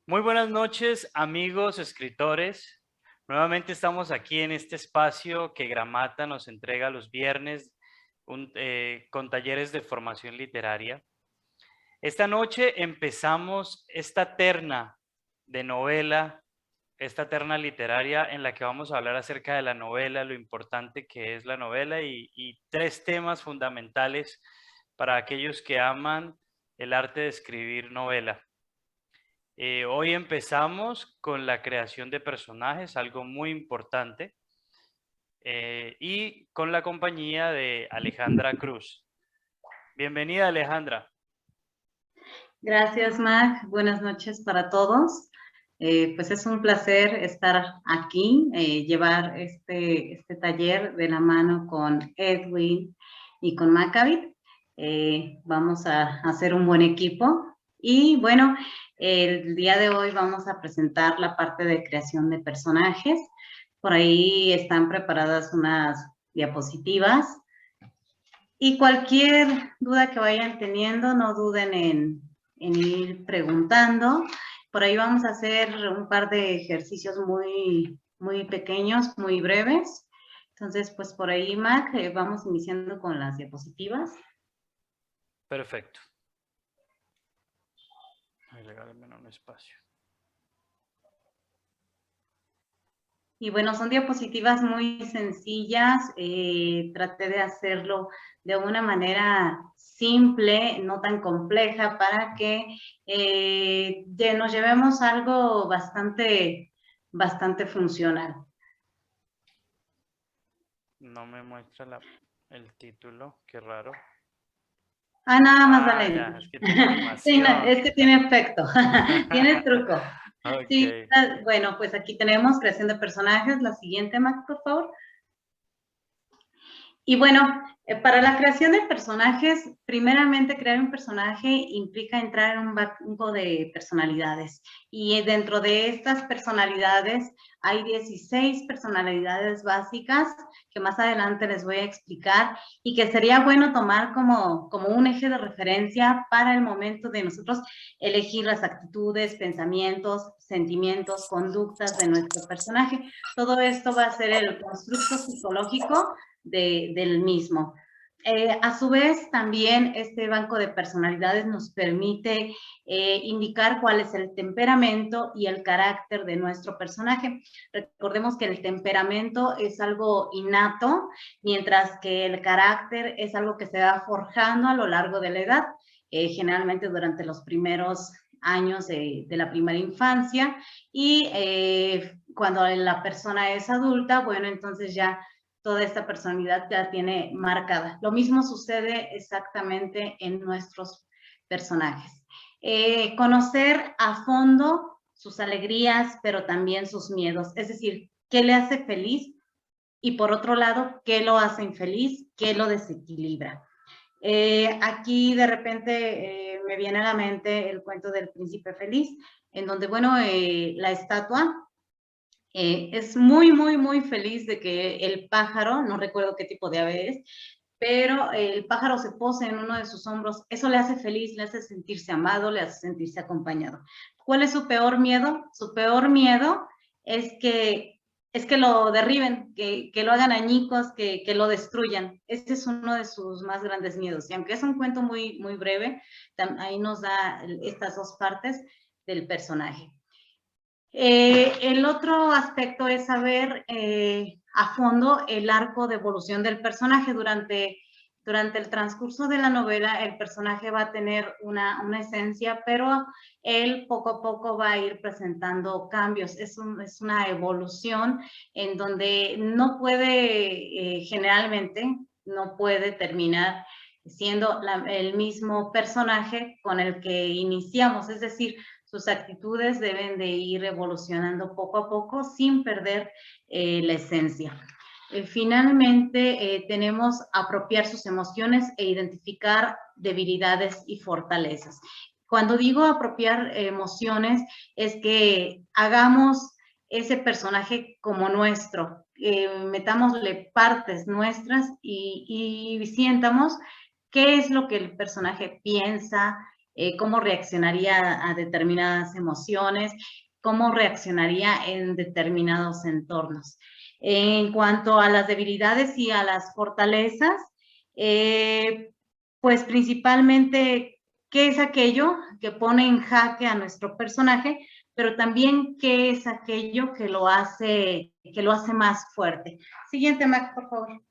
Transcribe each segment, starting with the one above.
Muy buenas noches, amigos escritores. Nuevamente estamos aquí en este espacio que Gramata nos entrega los viernes con talleres de formación literaria. Esta noche empezamos esta terna de novela, esta terna literaria en la que vamos a hablar acerca de la novela, lo importante que es la novela y tres temas fundamentales para aquellos que aman el arte de escribir novela. Hoy empezamos con la creación de personajes, algo muy importante, y con la compañía de Alejandra Cruz. Bienvenida, Alejandra. Gracias, Mac. Buenas noches para todos. Pues es un placer estar aquí, llevar este taller de la mano con Edwin y con Maccabit. Vamos a hacer un buen equipo. Y bueno, el día de hoy vamos a presentar la parte de creación de personajes. Por ahí están preparadas unas diapositivas. Y cualquier duda que vayan teniendo, no duden en ir preguntando. Por ahí vamos a hacer un par de ejercicios muy pequeños, muy breves. Entonces, pues por ahí, Mac, vamos iniciando con las diapositivas. Perfecto. Regálenme un espacio. Y bueno, son diapositivas muy sencillas. Traté de hacerlo de una manera simple, no tan compleja, para que nos llevemos algo bastante funcional. No me muestra el título, qué raro. Nada más Ah, dale. ya, es que tiene Sí, no, animación. es que tiene efecto, tiene truco. Sí, Ok. bueno, pues aquí tenemos creación de personajes. La siguiente, Mac, por favor. Y bueno, para la creación de personajes, primeramente crear un personaje implica entrar en un banco de personalidades. Y dentro de estas personalidades hay 16 personalidades básicas que más adelante les voy a explicar y que sería bueno tomar como un eje de referencia para el momento de nosotros elegir las actitudes, pensamientos, sentimientos, conductas de nuestro personaje. Todo esto va a ser el constructo psicológico del mismo. A su vez, también este banco de personalidades nos permite indicar cuál es el temperamento y el carácter de nuestro personaje. Recordemos que el temperamento es algo innato, mientras que el carácter es algo que se va forjando a lo largo de la edad, generalmente durante los primeros años de la primera infancia, y cuando la persona es adulta, bueno, entonces ya toda esta personalidad ya tiene marcada. Lo mismo sucede exactamente en nuestros personajes. Conocer a fondo sus alegrías, pero también sus miedos, es decir, qué le hace feliz y por otro lado, qué lo hace infeliz, qué lo desequilibra. Aquí de repente me viene a la mente el cuento del príncipe feliz, en donde, bueno, la estatua es muy feliz de que el pájaro, no recuerdo qué tipo de ave es, pero el pájaro se pose en uno de sus hombros. Eso le hace feliz, le hace sentirse amado, le hace sentirse acompañado. ¿Cuál es su peor miedo? Su peor miedo es que lo derriben, que lo hagan añicos, que lo destruyan. Ese es uno de sus más grandes miedos. Y aunque es un cuento muy breve, ahí nos da estas dos partes del personaje. El otro aspecto es saber a fondo el arco de evolución del personaje. Durante el transcurso de la novela, el personaje va a tener una esencia, pero él poco a poco va a ir presentando cambios. Es una evolución en donde no puede, generalmente, no puede terminar siendo el mismo personaje con el que iniciamos. Es decir, sus actitudes deben de ir evolucionando poco a poco sin perder la esencia. Finalmente, tenemos apropiar sus emociones e identificar debilidades y fortalezas. Cuando digo apropiar emociones, es que hagamos ese personaje como nuestro, metámosle partes nuestras y sientamos qué es lo que el personaje piensa, cómo reaccionaría a determinadas emociones, cómo reaccionaría en determinados entornos. En cuanto a las debilidades y a las fortalezas, pues principalmente, ¿qué es aquello que pone en jaque a nuestro personaje? Pero también qué es aquello que lo hace más fuerte. Siguiente, Max, por favor.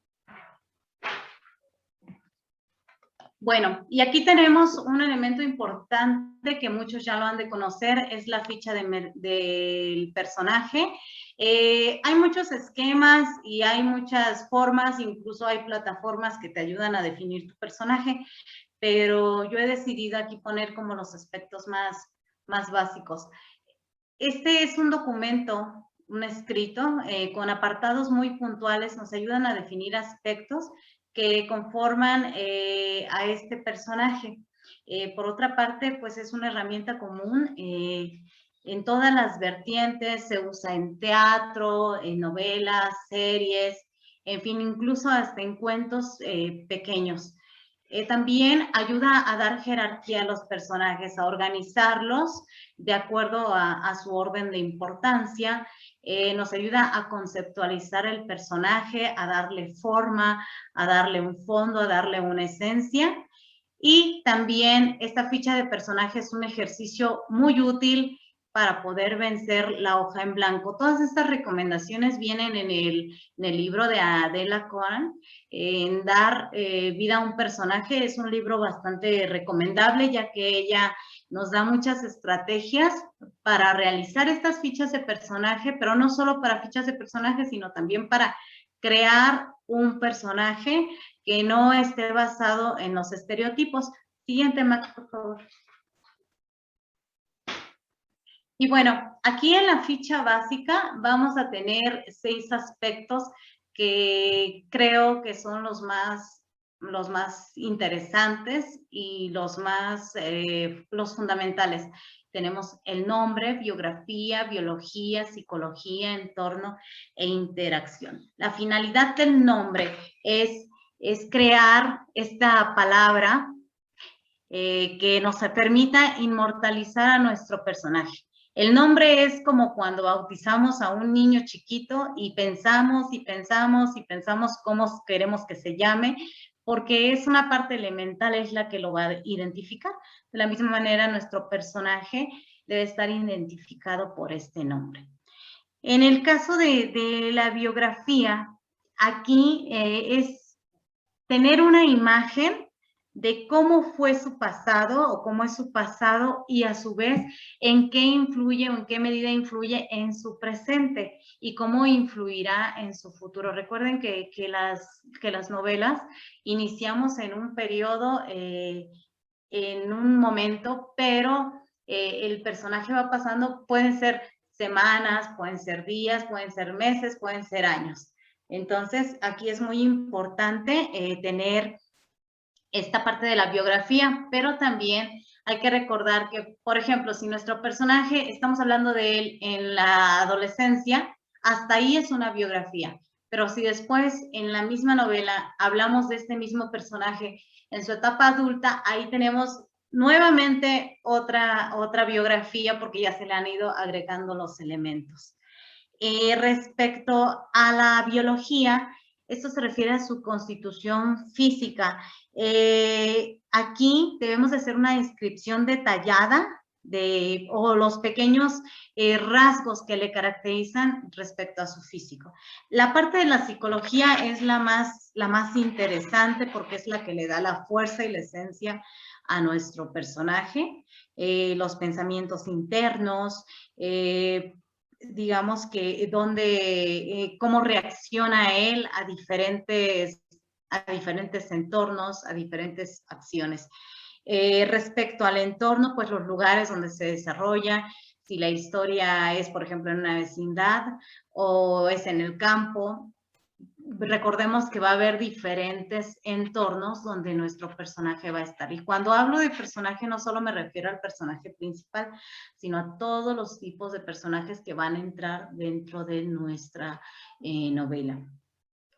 Bueno, y aquí tenemos un elemento importante que muchos ya lo han de conocer, es la ficha del personaje. Hay muchos esquemas y hay muchas formas, incluso hay plataformas que te ayudan a definir tu personaje, pero yo he decidido aquí poner como los aspectos más básicos. Este es un documento, un escrito, con apartados muy puntuales, nos ayudan a definir aspectos que conforman a este personaje. Por otra parte, pues es una herramienta común en todas las vertientes, se usa en teatro, en novelas, series, en fin, incluso hasta en cuentos pequeños. También ayuda a dar jerarquía a los personajes, a organizarlos de acuerdo a su orden de importancia. Nos ayuda a conceptualizar el personaje, a darle forma, a darle un fondo, a darle una esencia. Y también esta ficha de personaje es un ejercicio muy útil para poder vencer la hoja en blanco. Todas estas recomendaciones vienen en el libro de Adela Cohen, en Dar vida a un personaje. Es un libro bastante recomendable, ya que ella nos da muchas estrategias para realizar estas fichas de personaje, pero no solo para fichas de personaje, sino también para crear un personaje que no esté basado en los estereotipos. Siguiente, Max, por favor. Y bueno, aquí en la ficha básica vamos a tener 6 aspectos que creo que son los más interesantes y los fundamentales. Tenemos el nombre, biografía, biología, psicología, entorno e interacción. La finalidad del nombre es crear esta palabra que nos permita inmortalizar a nuestro personaje. El nombre es como cuando bautizamos a un niño chiquito y pensamos y pensamos y pensamos cómo queremos que se llame, porque es una parte elemental, es la que lo va a identificar. De la misma manera, nuestro personaje debe estar identificado por este nombre. En el caso de la biografía, aquí es tener una imagen de cómo fue su pasado o cómo es su pasado y a su vez en qué influye o en qué medida influye en su presente y cómo influirá en su futuro. Recuerden que las novelas iniciamos en un periodo, en un momento, pero el personaje va pasando, pueden ser semanas, pueden ser días, pueden ser meses, pueden ser años. Entonces, aquí es muy importante tener esta parte de la biografía, pero también hay que recordar que, por ejemplo, si nuestro personaje, estamos hablando de él en la adolescencia, hasta ahí es una biografía. Pero si después en la misma novela hablamos de este mismo personaje en su etapa adulta, ahí tenemos nuevamente otra biografía porque ya se le han ido agregando los elementos. Respecto a la biología, esto se refiere a su constitución física. Aquí debemos de hacer una descripción detallada o los pequeños rasgos que le caracterizan respecto a su físico. La parte de la psicología es la más interesante porque es la que le da la fuerza y la esencia a nuestro personaje. Los pensamientos internos, digamos que cómo reacciona él a diferentes entornos, a diferentes acciones. Respecto al entorno, pues los lugares donde se desarrolla, si la historia es, por ejemplo, en una vecindad o es en el campo. Recordemos que va a haber diferentes entornos donde nuestro personaje va a estar. Y cuando hablo de personaje, no solo me refiero al personaje principal, sino a todos los tipos de personajes que van a entrar dentro de nuestra novela.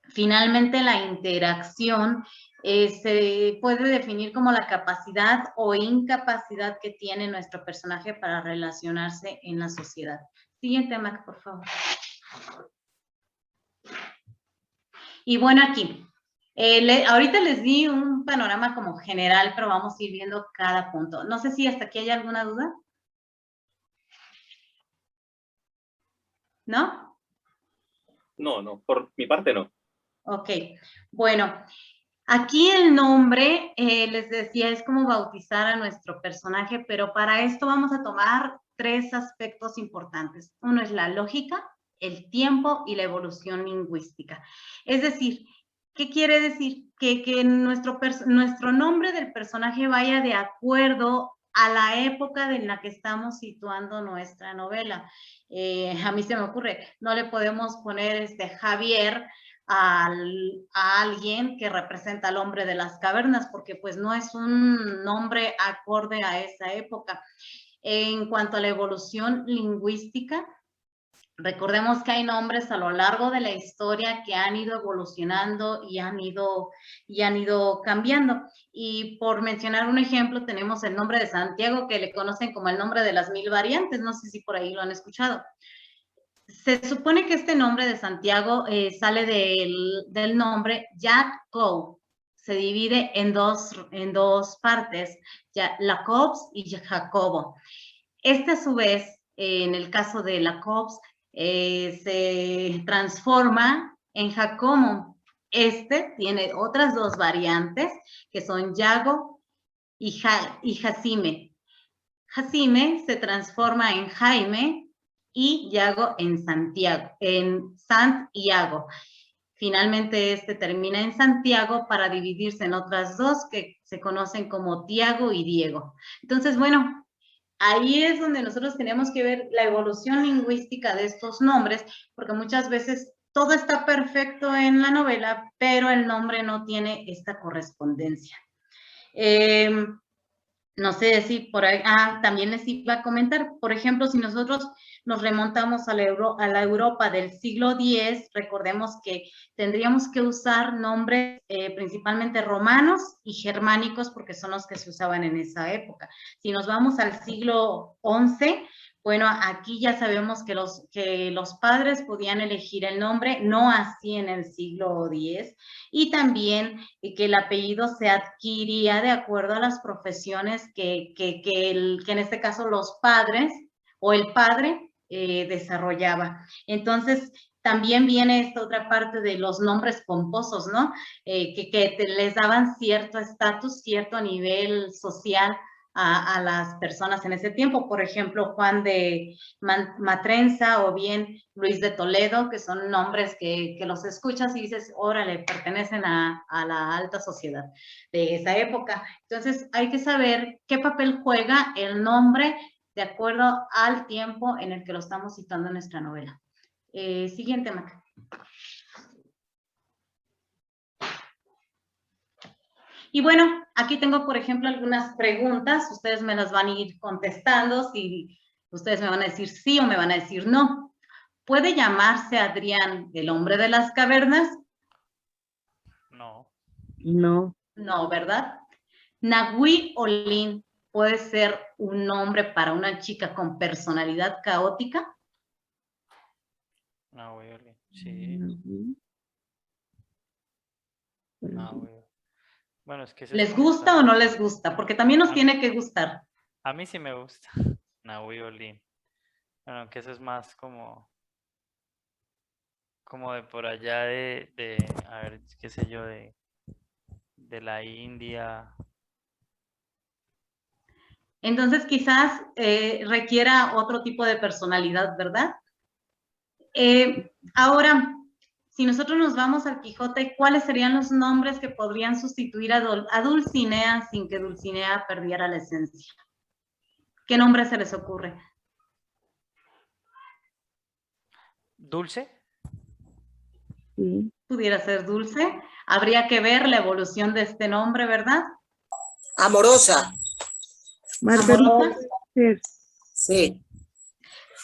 Finalmente, la interacción se puede definir como la capacidad o incapacidad que tiene nuestro personaje para relacionarse en la sociedad. Siguiente, Mac, por favor. Y bueno, aquí, ahorita les di un panorama como general, pero vamos a ir viendo cada punto. No sé si hasta aquí hay alguna duda. ¿No? No, por mi parte no. Ok, bueno, aquí el nombre, les decía, es como bautizar a nuestro personaje, pero para esto vamos a tomar 3 aspectos importantes. Uno es la lógica, el tiempo y la evolución lingüística. Es decir, ¿qué quiere decir? Que nuestro nombre del personaje vaya de acuerdo a la época en la que estamos situando nuestra novela. A mí se me ocurre, no le podemos poner Javier a alguien que representa al hombre de las cavernas, porque pues no es un nombre acorde a esa época. En cuanto a la evolución lingüística, recordemos que hay nombres a lo largo de la historia que han ido evolucionando y han ido cambiando. Y por mencionar un ejemplo, tenemos el nombre de Santiago, que le conocen como el nombre de las 1000 variantes. No sé si por ahí lo han escuchado. Se supone que este nombre de Santiago sale del nombre Jacob. Se divide en dos partes, Jacobs y Jacobo. Este, a su vez, en el caso de Jacobs, se transforma en Jacomo. Este tiene otras 2 variantes, que son Yago y Jacime. Jacime se transforma en Jaime y Yago en Santiago, en Santiago. Finalmente este termina en Santiago para dividirse en otras 2 que se conocen como Tiago y Diego. Entonces, bueno, ahí es donde nosotros tenemos que ver la evolución lingüística de estos nombres, porque muchas veces todo está perfecto en la novela, pero el nombre no tiene esta correspondencia. No sé si por ahí, también les iba a comentar, por ejemplo, si nosotros nos remontamos a la Europa del siglo X, recordemos que tendríamos que usar nombres principalmente romanos y germánicos, porque son los que se usaban en esa época. Si nos vamos al siglo XI, bueno, aquí ya sabemos que los padres podían elegir el nombre, no así en el siglo X, y también que el apellido se adquiría de acuerdo a las profesiones que en este caso los padres o el padre desarrollaba. Entonces, también viene esta otra parte de los nombres pomposos, ¿no? Que les daban cierto estatus, cierto nivel social a las personas en ese tiempo. Por ejemplo, Juan de Matrenza o bien Luis de Toledo, que son nombres que los escuchas y dices, órale, pertenecen a la alta sociedad de esa época. Entonces, hay que saber qué papel juega el nombre de acuerdo al tiempo en el que lo estamos citando en nuestra novela. Siguiente, Maca. Y bueno, aquí tengo, por ejemplo, algunas preguntas. Ustedes me las van a ir contestando. Si ustedes me van a decir sí o me van a decir no. ¿Puede llamarse Adrián el hombre de las cavernas? No. No. No, ¿verdad? Nahui Olin puede ser un nombre para una chica con personalidad caótica. Nahui Olin, sí. Nahui. Bueno, es que ¿Les gusta o no les gusta? Porque también nos tiene que gustar. A mí sí me gusta Nahui Olin. Bueno, que eso es más como de por allá a ver, qué sé yo, de la India. Entonces quizás requiera otro tipo de personalidad, ¿verdad? Ahora, si nosotros nos vamos al Quijote, ¿cuáles serían los nombres que podrían sustituir a Dulcinea sin que Dulcinea perdiera la esencia? ¿Qué nombre se les ocurre? ¿Dulce? Sí. Pudiera ser Dulce. Habría que ver la evolución de este nombre, ¿verdad? Amorosa. Margarita. Amorosa. Sí.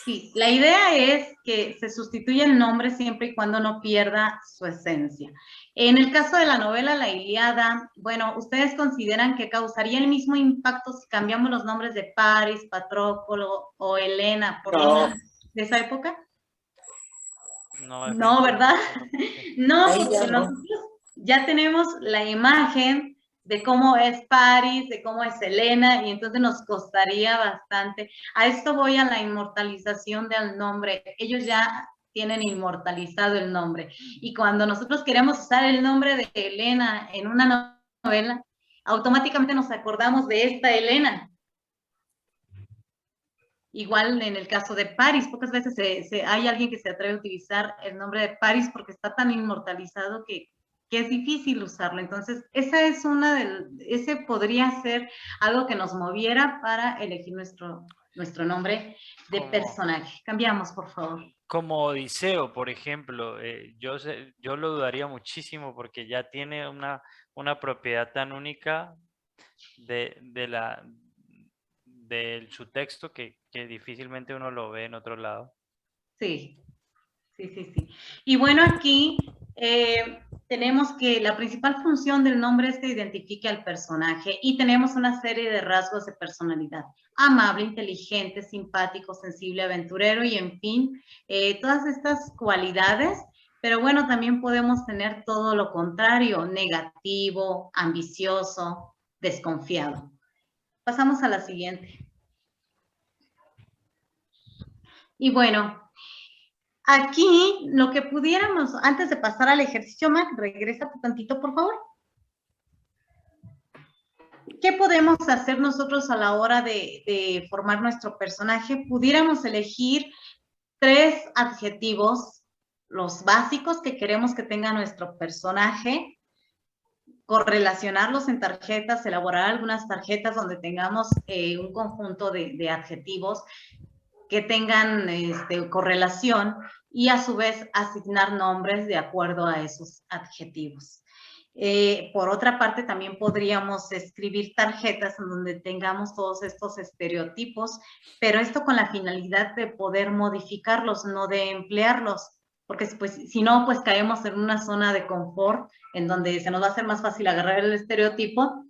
Sí, la idea es que se sustituya el nombre siempre y cuando no pierda su esencia. En el caso de la novela La Ilíada, bueno, ¿ustedes consideran que causaría el mismo impacto si cambiamos los nombres de Paris, Patroclo o Helena por No. una de esa época? No, No, ¿verdad? definitivamente No, Ahí porque ya no. nosotros ya tenemos la imagen de cómo es Paris, de cómo es Helena, y entonces nos costaría bastante. A esto voy a la inmortalización del nombre. Ellos ya tienen inmortalizado el nombre. Y cuando nosotros queremos usar el nombre de Helena en una novela, automáticamente nos acordamos de esta Helena. Igual en el caso de Paris, pocas veces hay alguien que se atreve a utilizar el nombre de Paris porque está tan inmortalizado que es difícil usarlo. Entonces, esa es ese podría ser algo que nos moviera para elegir nuestro nombre de personaje. Cambiamos, por favor. como Odiseo, por ejemplo, yo lo dudaría muchísimo porque ya tiene una propiedad tan única de su texto que difícilmente uno lo ve en otro lado. Sí. Y bueno, aquí tenemos que la principal función del nombre es que identifique al personaje y tenemos una serie de rasgos de personalidad. Amable, inteligente, simpático, sensible, aventurero y en fin, todas estas cualidades, pero bueno, también podemos tener todo lo contrario, negativo, ambicioso, desconfiado. Pasamos a la siguiente. Y bueno, aquí lo que pudiéramos, antes de pasar al ejercicio, Mac, regresa un tantito, por favor. ¿Qué podemos hacer nosotros a la hora de formar nuestro personaje? Pudiéramos elegir 3 adjetivos, los básicos que queremos que tenga nuestro personaje, correlacionarlos en tarjetas, elaborar algunas tarjetas donde tengamos un conjunto de adjetivos que tengan correlación y a su vez asignar nombres de acuerdo a esos adjetivos. Por otra parte, también podríamos escribir tarjetas en donde tengamos todos estos estereotipos, pero esto con la finalidad de poder modificarlos, no de emplearlos, porque pues, si no, pues caemos en una zona de confort en donde se nos va a hacer más fácil agarrar el estereotipo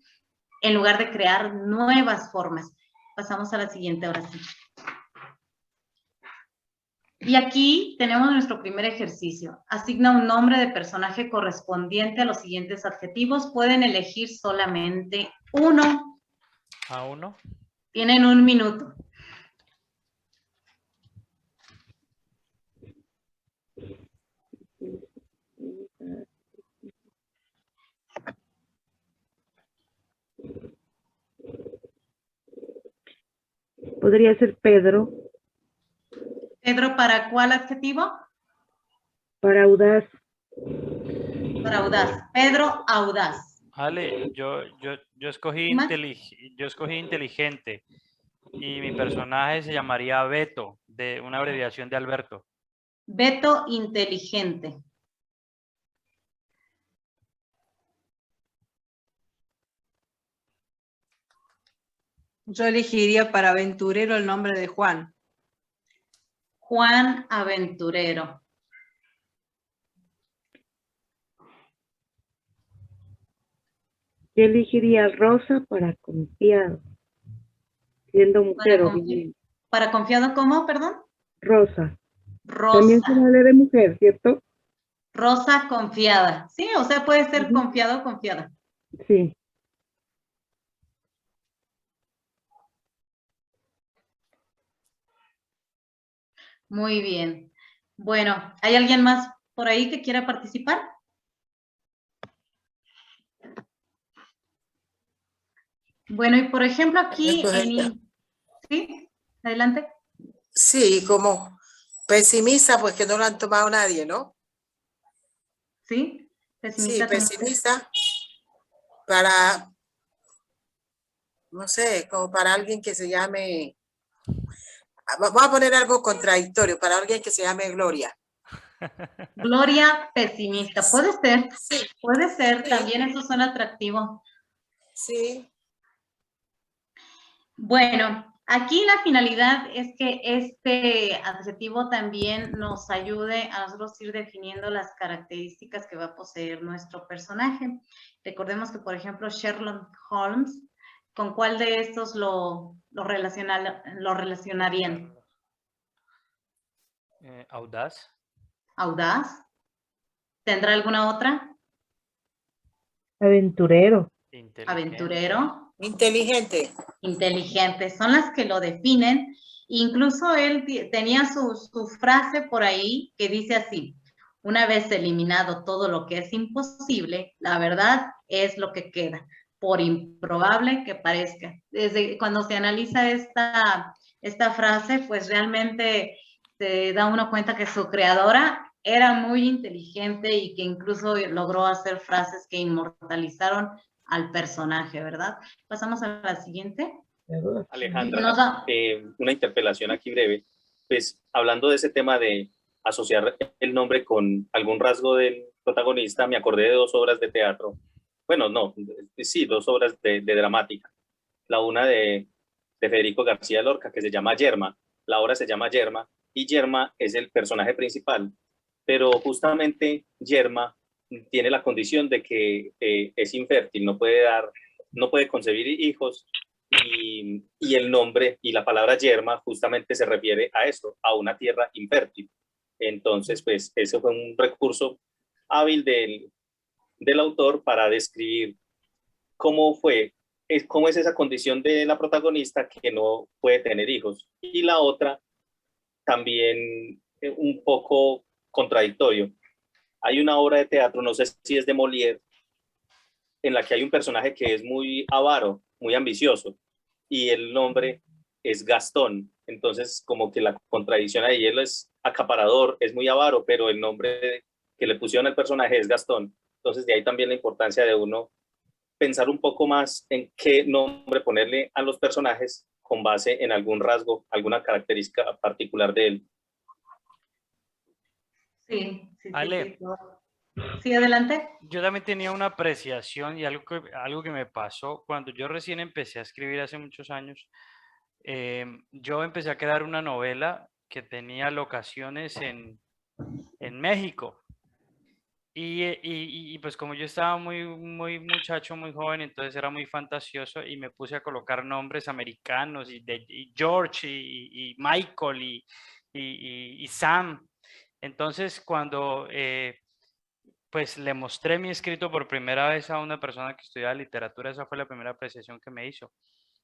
en lugar de crear nuevas formas. Pasamos a la siguiente oración. Y aquí tenemos nuestro primer ejercicio. Asigna un nombre de personaje correspondiente a los siguientes adjetivos. Pueden elegir solamente uno. ¿A uno? Tienen 1 minuto. Podría ser Pedro. Pedro, ¿para cuál adjetivo? Para audaz. Para audaz. Pedro, audaz. Ale, yo escogí inteligente y mi personaje se llamaría Beto, de una abreviación de Alberto. Beto, inteligente. Yo elegiría para aventurero el nombre de Juan. Juan, aventurero. Yo elegiría Rosa para confiado. Siendo mujer, obviamente. ¿Para confiado cómo, perdón? Rosa. Rosa. También se vale de mujer, ¿cierto? Rosa, confiada. Sí, o sea, puede ser confiado o confiada. Sí. Muy bien. Bueno, ¿hay alguien más por ahí que quiera participar? Bueno, y por ejemplo aquí ¿sí? Adelante. Sí, como pesimista, pues que no lo han tomado nadie, ¿no? ¿Sí? Pesimista. Sí, pesimista para, no sé, como para alguien que se llame, vamos a poner algo contradictorio, para alguien que se llame Gloria. Gloria, pesimista. Puede ser, sí, puede ser, sí. También eso suena atractivo. Sí. Bueno, Aquí la finalidad es que este adjetivo también nos ayude a nosotros ir definiendo las características que va a poseer nuestro personaje. Recordemos que, por ejemplo, Sherlock Holmes, ¿con cuál de estos lo relacionarían? Audaz. ¿Audaz? ¿Tendrá alguna otra? Aventurero. Inteligente. Aventurero. Inteligente. Inteligente, son las que lo definen. Incluso él tenía su frase por ahí que dice así: una vez eliminado todo lo que es imposible, la verdad es lo que queda, por improbable que parezca. Desde cuando se analiza esta frase, pues realmente se da uno cuenta que su creadora era muy inteligente y que incluso logró hacer frases que inmortalizaron al personaje, ¿verdad? Pasamos a la siguiente. Alejandra, una interpelación aquí breve. Pues hablando de ese tema de asociar el nombre con algún rasgo del protagonista, me acordé de 2 obras de teatro. Bueno, no, sí, 2 obras de dramática. La una de Federico García Lorca, que se llama Yerma. La obra se llama Yerma y Yerma es el personaje principal. Pero justamente Yerma tiene la condición de que es infértil, no puede concebir hijos, y el nombre y la palabra yerma justamente se refiere a esto, a una tierra infértil. Entonces, pues ese fue un recurso hábil del autor para describir cómo es esa condición de la protagonista que no puede tener hijos. Y la otra, también un poco contradictorio. Hay una obra de teatro, no sé si es de Molière, en la que hay un personaje que es muy avaro, muy ambicioso, y el nombre es Gastón. Entonces, como que la contradicción ahí, él es acaparador, es muy avaro, pero el nombre que le pusieron al personaje es Gastón. Entonces, de ahí también la importancia de uno pensar un poco más en qué nombre ponerle a los personajes con base en algún rasgo, alguna característica particular de él. Sí. Ale. Sí, adelante. Yo también tenía una apreciación y algo que me pasó cuando yo recién empecé a escribir hace muchos años. Yo empecé a crear una novela que tenía locaciones en México. Y pues como yo estaba muy muchacho, muy joven, entonces era muy fantasioso y me puse a colocar nombres americanos y George y Michael y Sam. Entonces cuando pues le mostré mi escrito por primera vez a una persona que estudiaba literatura, esa fue la primera apreciación que me hizo,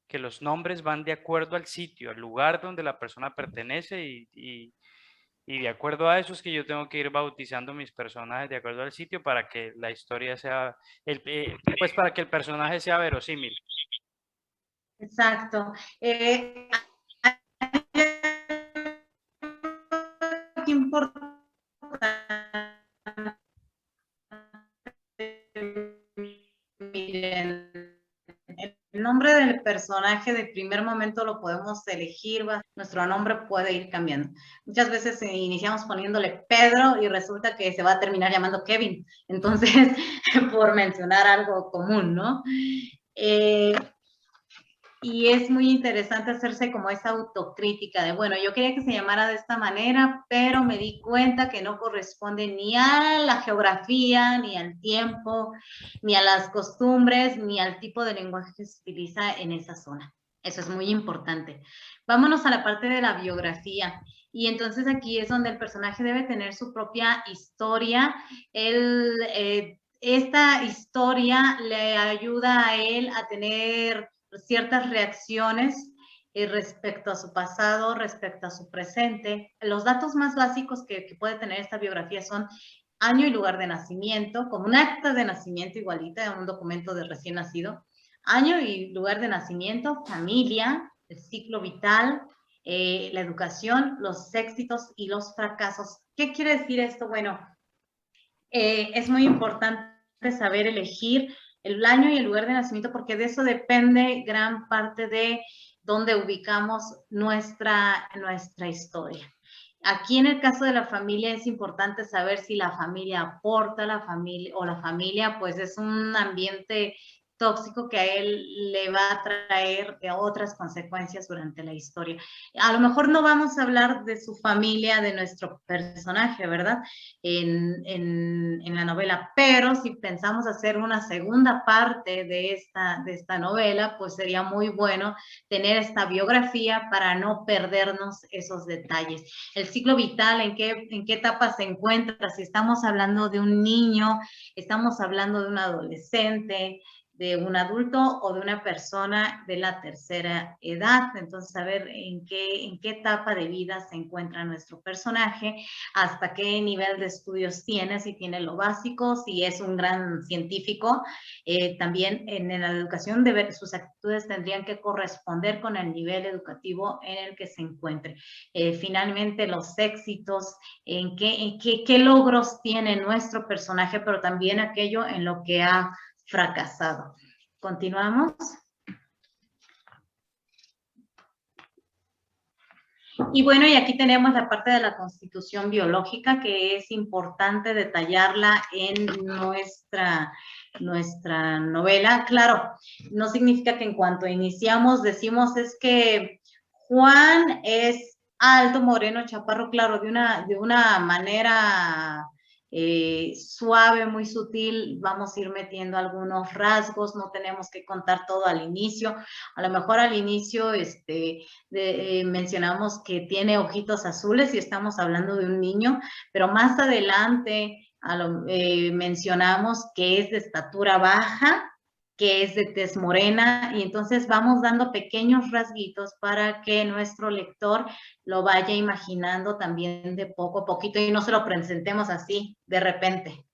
que los nombres van de acuerdo al sitio, al lugar donde la persona pertenece y de acuerdo a eso es que yo tengo que ir bautizando mis personajes de acuerdo al sitio para que la historia sea, pues para que el personaje sea verosímil. Exacto. Qué importante. Miren, el nombre del personaje de primer momento lo podemos elegir, nuestro nombre puede ir cambiando. Muchas veces iniciamos poniéndole Pedro y resulta que se va a terminar llamando Kevin. Entonces, por mencionar algo común, ¿no? Y es muy interesante hacerse como esa autocrítica de, bueno, yo quería que se llamara de esta manera, pero me di cuenta que no corresponde ni a la geografía, ni al tiempo, ni a las costumbres, ni al tipo de lenguaje que se utiliza en esa zona. Eso es muy importante. Vámonos a la parte de la biografía. Y entonces aquí es donde el personaje debe tener su propia historia. Esta historia le ayuda a él a tener ciertas reacciones respecto a su pasado, respecto a su presente. Los datos más básicos que puede tener esta biografía son año y lugar de nacimiento, como un acta de nacimiento igualita, un documento de recién nacido, año y lugar de nacimiento, familia, el ciclo vital, la educación, los éxitos y los fracasos. ¿Qué quiere decir esto? Bueno, es muy importante saber elegir el año y el lugar de nacimiento, porque de eso depende gran parte de dónde ubicamos nuestra historia. Aquí en el caso de la familia es importante saber si la familia aporta a la familia o la familia pues es un ambiente tóxico que a él le va a traer otras consecuencias durante la historia. A lo mejor no vamos a hablar de su familia, de nuestro personaje, ¿verdad? En la novela, pero si pensamos hacer una segunda parte de esta novela, pues sería muy bueno tener esta biografía para no perdernos esos detalles. El ciclo vital, ¿en qué etapa se encuentra? Si estamos hablando de un niño, estamos hablando de un adolescente, de un adulto o de una persona de la tercera edad. Entonces, a ver en qué etapa de vida se encuentra nuestro personaje, hasta qué nivel de estudios tiene, si tiene lo básico, si es un gran científico. También en la educación sus actitudes tendrían que corresponder con el nivel educativo en el que se encuentre. Finalmente, los éxitos, en qué logros tiene nuestro personaje, pero también aquello en lo que ha fracasado. Continuamos. Y bueno, y aquí tenemos la parte de la constitución biológica, que es importante detallarla en nuestra novela. Claro, no significa que en cuanto iniciamos decimos es que Juan es alto, moreno, chaparro, claro, de una manera suave, muy sutil, vamos a ir metiendo algunos rasgos, no tenemos que contar todo al inicio. A lo mejor al inicio mencionamos que tiene ojitos azules y estamos hablando de un niño, pero más adelante mencionamos que es de estatura baja, que es de tez morena, y entonces vamos dando pequeños rasguitos para que nuestro lector lo vaya imaginando también de poco a poquito y no se lo presentemos así de repente.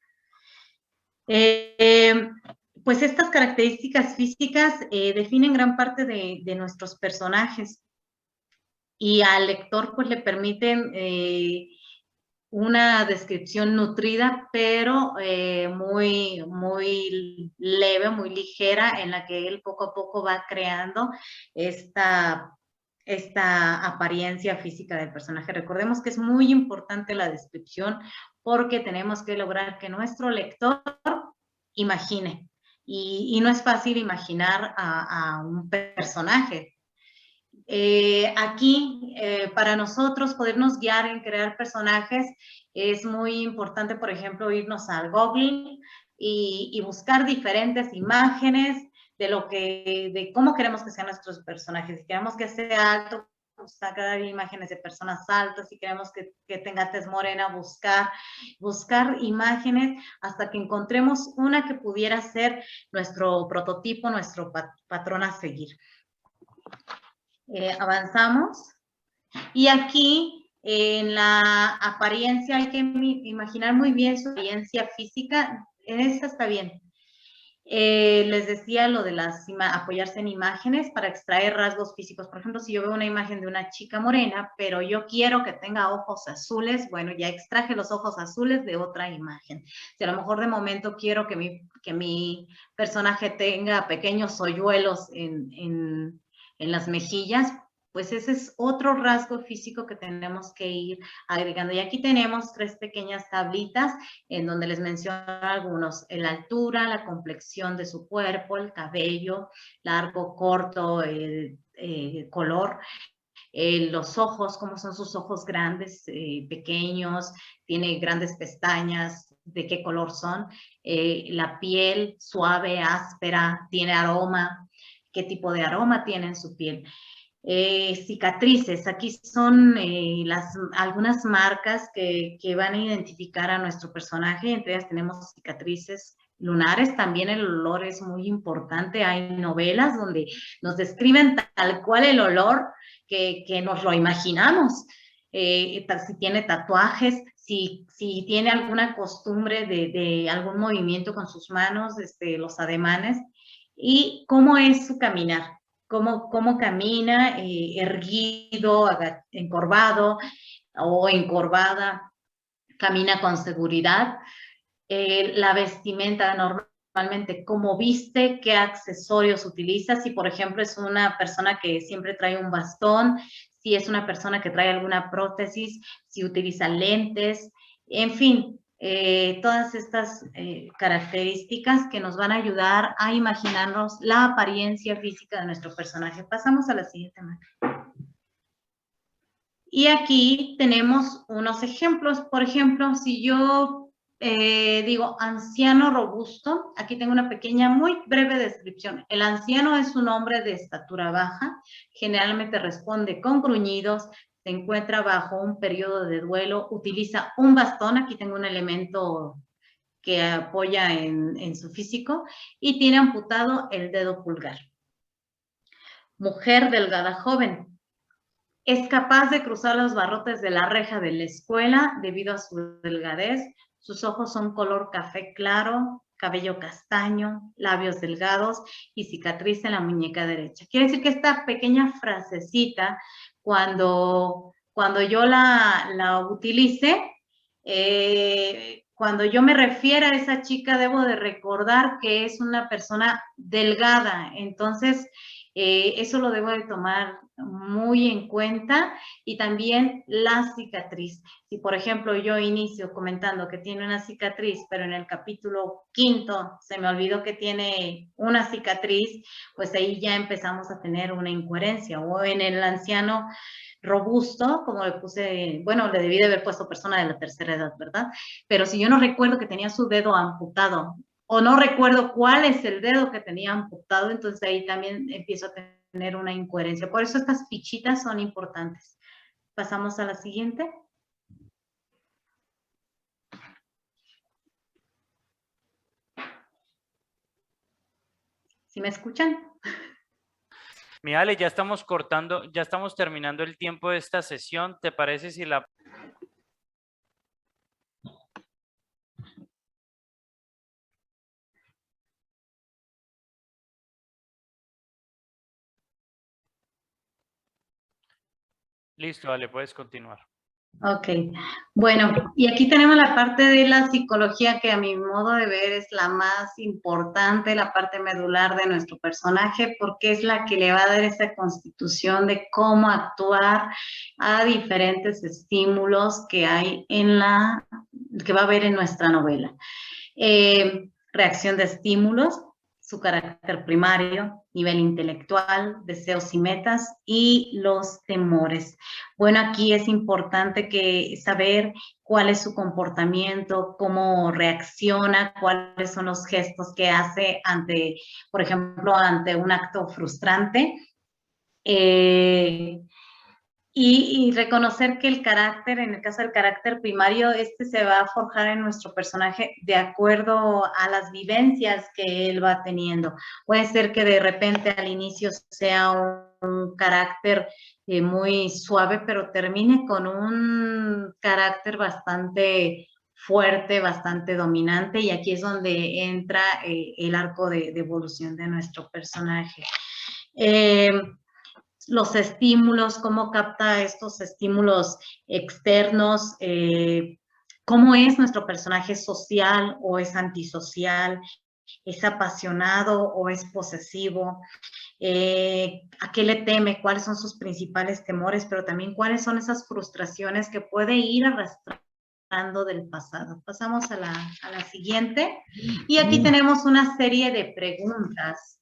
Pues estas características físicas definen gran parte de nuestros personajes y al lector pues le permiten una descripción nutrida, pero muy leve, muy ligera, en la que él poco a poco va creando esta apariencia física del personaje. Recordemos que es muy importante la descripción porque tenemos que lograr que nuestro lector imagine. Y no es fácil imaginar a un personaje. Aquí, para nosotros podernos guiar en crear personajes, es muy importante, por ejemplo, irnos al Google y buscar diferentes imágenes de cómo queremos que sean nuestros personajes. Si queremos que sea alto, buscar imágenes de personas altas. Si queremos que tenga tez morena, buscar imágenes hasta que encontremos una que pudiera ser nuestro prototipo, nuestro patrón a seguir. Avanzamos. Y aquí, en la apariencia, hay que imaginar muy bien su apariencia física. Esta está bien. Les decía lo de apoyarse en imágenes para extraer rasgos físicos. Por ejemplo, si yo veo una imagen de una chica morena, pero yo quiero que tenga ojos azules, bueno, ya extraje los ojos azules de otra imagen. Si a lo mejor de momento quiero que mi personaje tenga pequeños hoyuelos en las mejillas, pues ese es otro rasgo físico que tenemos que ir agregando. Y aquí tenemos 3 pequeñas tablitas en donde les menciono algunos: la altura, la complexión de su cuerpo, el cabello, largo, corto, color, los ojos, cómo son sus ojos grandes, pequeños, tiene grandes pestañas, de qué color son, la piel suave, áspera, tiene aroma, qué tipo de aroma tiene en su piel. Cicatrices, aquí son algunas marcas que van a identificar a nuestro personaje. Entre ellas tenemos cicatrices lunares. También el olor es muy importante. Hay novelas donde nos describen tal cual el olor que nos lo imaginamos. Si tiene tatuajes, si tiene alguna costumbre de algún movimiento con sus manos, los ademanes, y cómo es su caminar. Cómo camina, erguido, encorvado o encorvada, camina con seguridad. La vestimenta normalmente, cómo viste, qué accesorios utiliza. Si, por ejemplo, es una persona que siempre trae un bastón, si es una persona que trae alguna prótesis, si utiliza lentes, en fin. todas estas características que nos van a ayudar a imaginarnos la apariencia física de nuestro personaje. Pasamos a la siguiente imagen. Y aquí tenemos unos ejemplos. Por ejemplo, si yo digo anciano robusto, aquí tengo una pequeña, muy breve descripción. El anciano es un hombre de estatura baja, generalmente responde con gruñidos, se encuentra bajo un periodo de duelo, utiliza un bastón, aquí tengo un elemento que apoya en su físico, y tiene amputado el dedo pulgar. Mujer delgada joven. Es capaz de cruzar los barrotes de la reja de la escuela debido a su delgadez. Sus ojos son color café claro, cabello castaño, labios delgados y cicatriz en la muñeca derecha. Quiere decir que esta pequeña frasecita, cuando yo la utilice, cuando yo me refiero a esa chica, debo de recordar que es una persona delgada. Entonces, eso lo debo de tomar muy en cuenta. Y también la cicatriz. Si, por ejemplo, yo inicio comentando que tiene una cicatriz, pero en el capítulo 5 se me olvidó que tiene una cicatriz, pues ahí ya empezamos a tener una incoherencia. O en el anciano robusto, como le puse, bueno, le debí de haber puesto persona de la tercera edad, ¿verdad? Pero si yo no recuerdo que tenía su dedo amputado, o no recuerdo cuál es el dedo que tenía amputado, entonces ahí también empiezo a tener una incoherencia. Por eso estas fichitas son importantes. Pasamos a la siguiente. ¿Sí me escuchan? Mi Ale, ya estamos cortando, ya estamos terminando el tiempo de esta sesión. ¿Te parece si la... Listo, Ale, puedes continuar. Ok, bueno, y aquí tenemos la parte de la psicología que a mi modo de ver es la más importante, la parte medular de nuestro personaje, porque es la que le va a dar esa constitución de cómo actuar a diferentes estímulos que hay que va a haber en nuestra novela. Reacción de estímulos, su carácter primario, nivel intelectual, deseos y metas, y los temores. Bueno, aquí es importante saber cuál es su comportamiento, cómo reacciona, cuáles son los gestos que hace ante, por ejemplo, ante un acto frustrante. Y reconocer que el carácter, en el caso del carácter primario, se va a forjar en nuestro personaje de acuerdo a las vivencias que él va teniendo. Puede ser que de repente al inicio sea un carácter muy suave, pero termine con un carácter bastante fuerte, bastante dominante, y aquí es donde entra el arco de evolución de nuestro personaje. Los estímulos, cómo capta estos estímulos externos, cómo es nuestro personaje social o es antisocial, es apasionado o es posesivo, a qué le teme, cuáles son sus principales temores, pero también cuáles son esas frustraciones que puede ir arrastrando del pasado. Pasamos a la siguiente. Y aquí tenemos una serie de preguntas.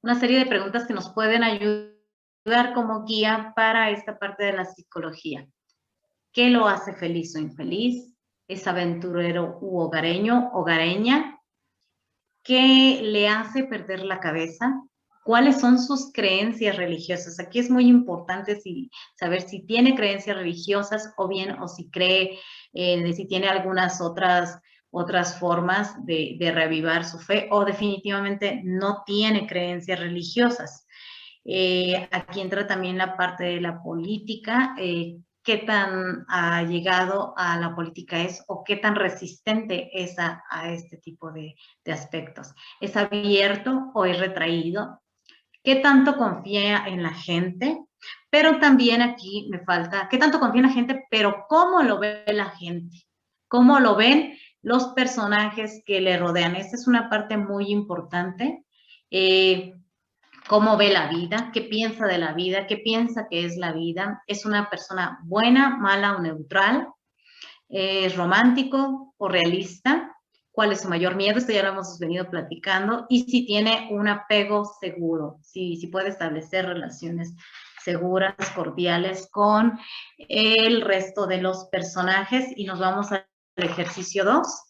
Una serie de preguntas que nos pueden ayudar como guía para esta parte de la psicología. ¿Qué lo hace feliz o infeliz? ¿Es aventurero u hogareño, hogareña? ¿Qué le hace perder la cabeza? ¿Cuáles son sus creencias religiosas? Aquí es muy importante saber si tiene creencias religiosas o si cree, si tiene algunas otras formas de reavivar su fe, o definitivamente no tiene creencias religiosas. Aquí entra también la parte de la política, qué tan allegado a la política es o qué tan resistente es a este tipo de aspectos. ¿Es abierto o es retraído? ¿Qué tanto confía en la gente? Pero también aquí me falta, ¿qué tanto confía en la gente? Pero ¿cómo lo ve la gente? ¿Cómo lo ven los personajes que le rodean? Esta es una parte muy importante. cómo ve la vida, qué piensa de la vida, qué piensa que es la vida. ¿Es una persona buena, mala o neutral? ¿Es romántico o realista? ¿Cuál es su mayor miedo? Esto ya lo hemos venido platicando. Y si tiene un apego seguro, si puede establecer relaciones seguras, cordiales con el resto de los personajes. Y nos vamos al ejercicio 2.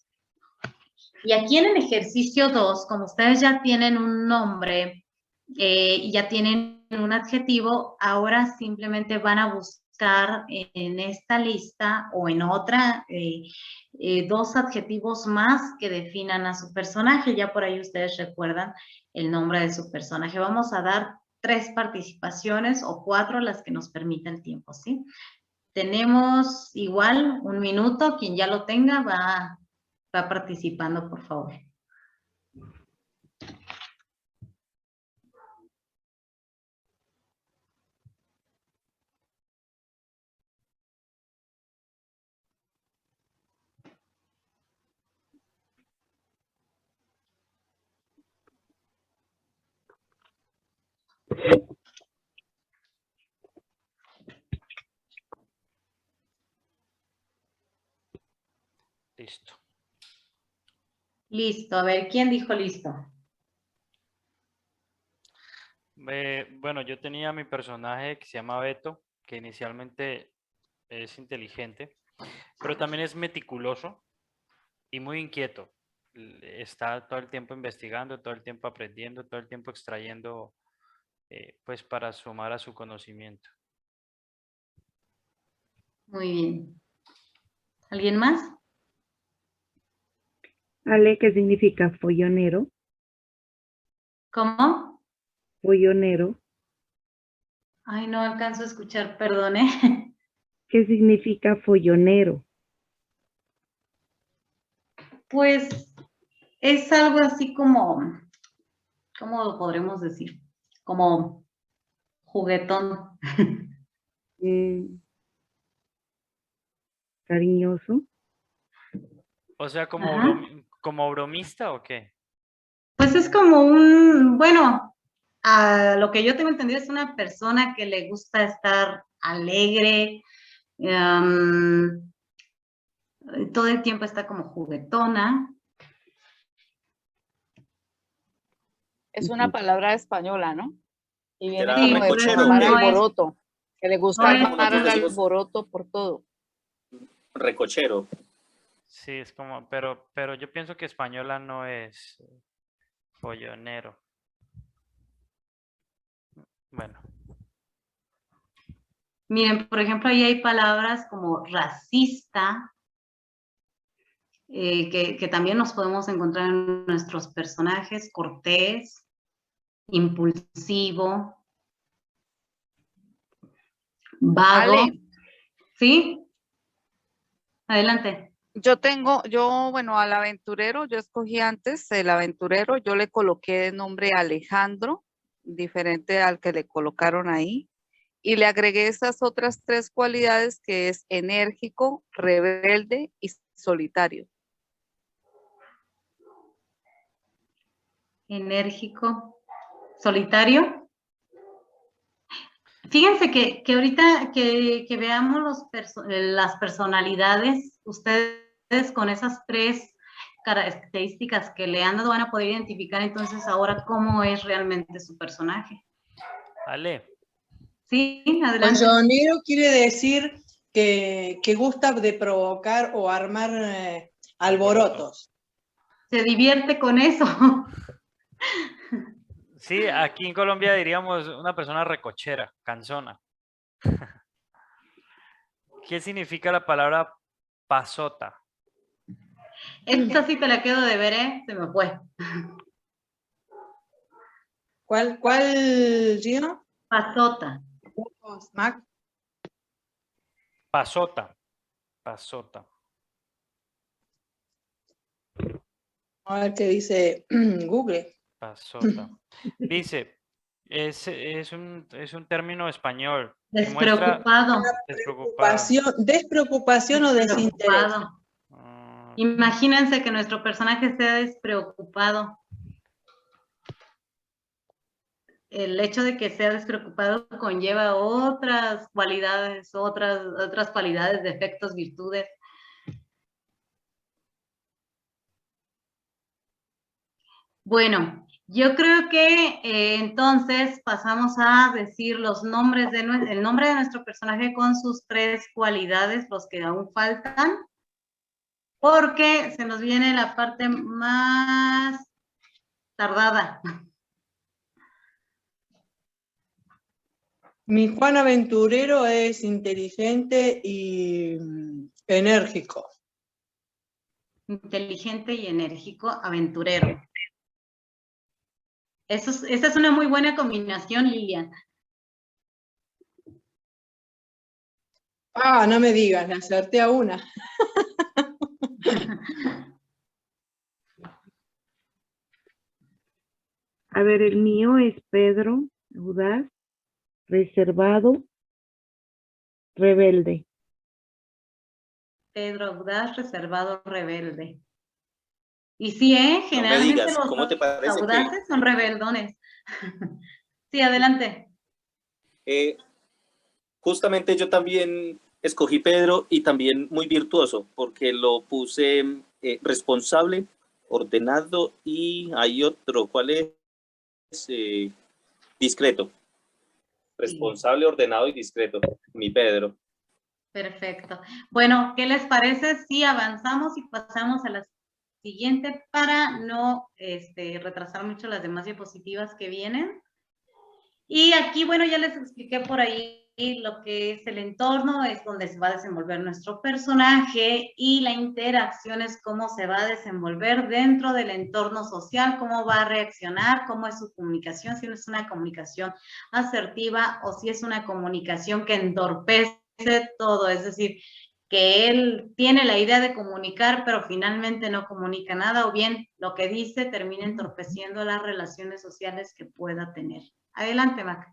Y aquí en el ejercicio 2, como ustedes ya tienen un nombre y ya tienen un adjetivo, ahora simplemente van a buscar en esta lista o en otra 2 adjetivos más que definan a su personaje. Ya por ahí ustedes recuerdan el nombre de su personaje. Vamos a dar 3 participaciones o 4 las que nos permita el tiempo, ¿sí? Tenemos igual 1 minuto. Quien ya lo tenga va participando, por favor. Listo. Listo. A ver, ¿quién dijo listo? Bueno, yo tenía mi personaje que se llama Beto, que inicialmente es inteligente, pero también es meticuloso y muy inquieto. Está todo el tiempo investigando, todo el tiempo aprendiendo, todo el tiempo extrayendo, pues para sumar a su conocimiento. Muy bien. ¿Alguien más? Ale, ¿qué significa follonero? ¿Cómo? Follonero. Ay, no alcanzo a escuchar, perdone. ¿Qué significa follonero? Pues es algo así como, ¿cómo lo podremos decir? Como juguetón. Cariñoso. O sea, Ajá. como bromista o qué? Pues es como bueno, a lo que yo tengo entendido es una persona que le gusta estar alegre, todo el tiempo está como juguetona. Es una palabra española, ¿no? Y viene ¿Será como de recochero formar o qué? alboroto, que le gusta No es- armar el alboroto por todo. Recochero. Sí, es como, pero yo pienso que española no es follonero. Bueno, Miren, por ejemplo, ahí hay palabras como racista, que también nos podemos encontrar en nuestros personajes, cortés, impulsivo, vago. Ale, ¿Sí? Adelante. bueno, al aventurero, yo escogí antes el aventurero, yo le coloqué de nombre Alejandro, diferente al que le colocaron ahí, y le agregué esas otras 3 cualidades que es enérgico, rebelde y solitario. Enérgico, solitario. Fíjense que ahorita que veamos las personalidades, ustedes con esas 3 características que le han dado van a poder identificar entonces ahora cómo es realmente su personaje. Ale. Sí, adelante. Follonero quiere decir que gusta de provocar o armar alborotos. Se divierte con eso. Sí, aquí en Colombia diríamos una persona recochera, cansona. ¿Qué significa la palabra pasota? Esta sí te la quedo de ver, ¿eh? Se me fue. ¿Cuál, Gino? Pasota. Mac. Pasota. Pasota. A ver qué dice Google. Pasota. Dice, es un término español. Que Despreocupado. Despreocupación o desinterés. Imagínense que nuestro personaje sea despreocupado. el hecho de que sea despreocupado conlleva otras cualidades, otras cualidades, defectos, virtudes. Bueno, yo creo que entonces pasamos a decir los nombres el nombre de nuestro personaje con sus 3 cualidades, los que aún faltan, porque se nos viene la parte más tardada. Mi Juan aventurero es inteligente y enérgico. Inteligente y enérgico, aventurero. Esa es una muy buena combinación, Lilian. Ah, no me digas, le acerté a una. A ver, el mío es Pedro, audaz, reservado, rebelde. Pedro audaz, reservado, rebelde. Y sí, generalmente no me digas, ¿cómo te parece audaces son rebeldones. Sí, adelante. Justamente yo también escogí Pedro y también muy virtuoso, porque lo puse responsable, ordenado y hay otro, ¿cuál es? Discreto. Responsable, ordenado y discreto, mi Pedro. Perfecto. Bueno, ¿qué les parece si avanzamos y pasamos a la siguiente para no retrasar mucho las demás diapositivas que vienen? Y aquí, bueno, ya les expliqué por ahí lo que es el entorno, es donde se va a desenvolver nuestro personaje, y la interacción es cómo se va a desenvolver dentro del entorno social, cómo va a reaccionar, cómo es su comunicación, si es una comunicación asertiva o si es una comunicación que entorpece todo, es decir, que él tiene la idea de comunicar, pero finalmente no comunica nada, o bien lo que dice termina entorpeciendo las relaciones sociales que pueda tener. Adelante, Mac.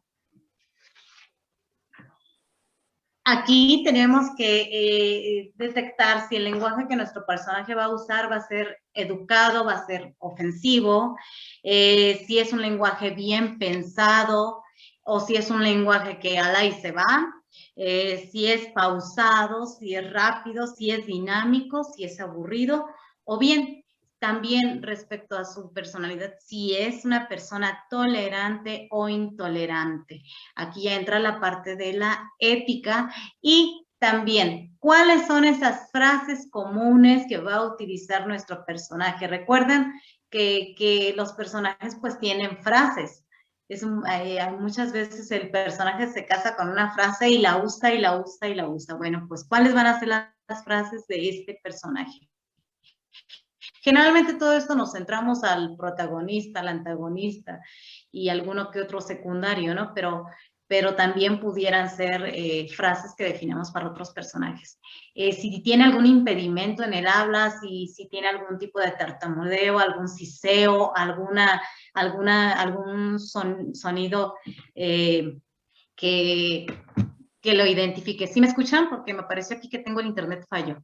Aquí tenemos que detectar si el lenguaje que nuestro personaje va a usar va a ser educado, va a ser ofensivo, si es un lenguaje bien pensado o si es un lenguaje que al ahí se va, si es pausado, si es rápido, si es dinámico, si es aburrido, o bien también respecto a su personalidad, si es una persona tolerante o intolerante. Aquí ya entra la parte de la ética y también cuáles son esas frases comunes que va a utilizar nuestro personaje. Recuerden que los personajes pues tienen frases. Muchas veces el personaje se casa con una frase y la usa y la usa y la usa. Bueno, pues ¿cuáles van a ser las frases de este personaje? Generalmente todo esto nos centramos al protagonista, al antagonista y alguno que otro secundario, ¿no? Pero también pudieran ser frases que definamos para otros personajes. Si tiene algún impedimento en el habla, si tiene algún tipo de tartamudeo, algún siseo, algún sonido que lo identifique. ¿Sí me escuchan? Porque me pareció aquí que tengo el internet fallo.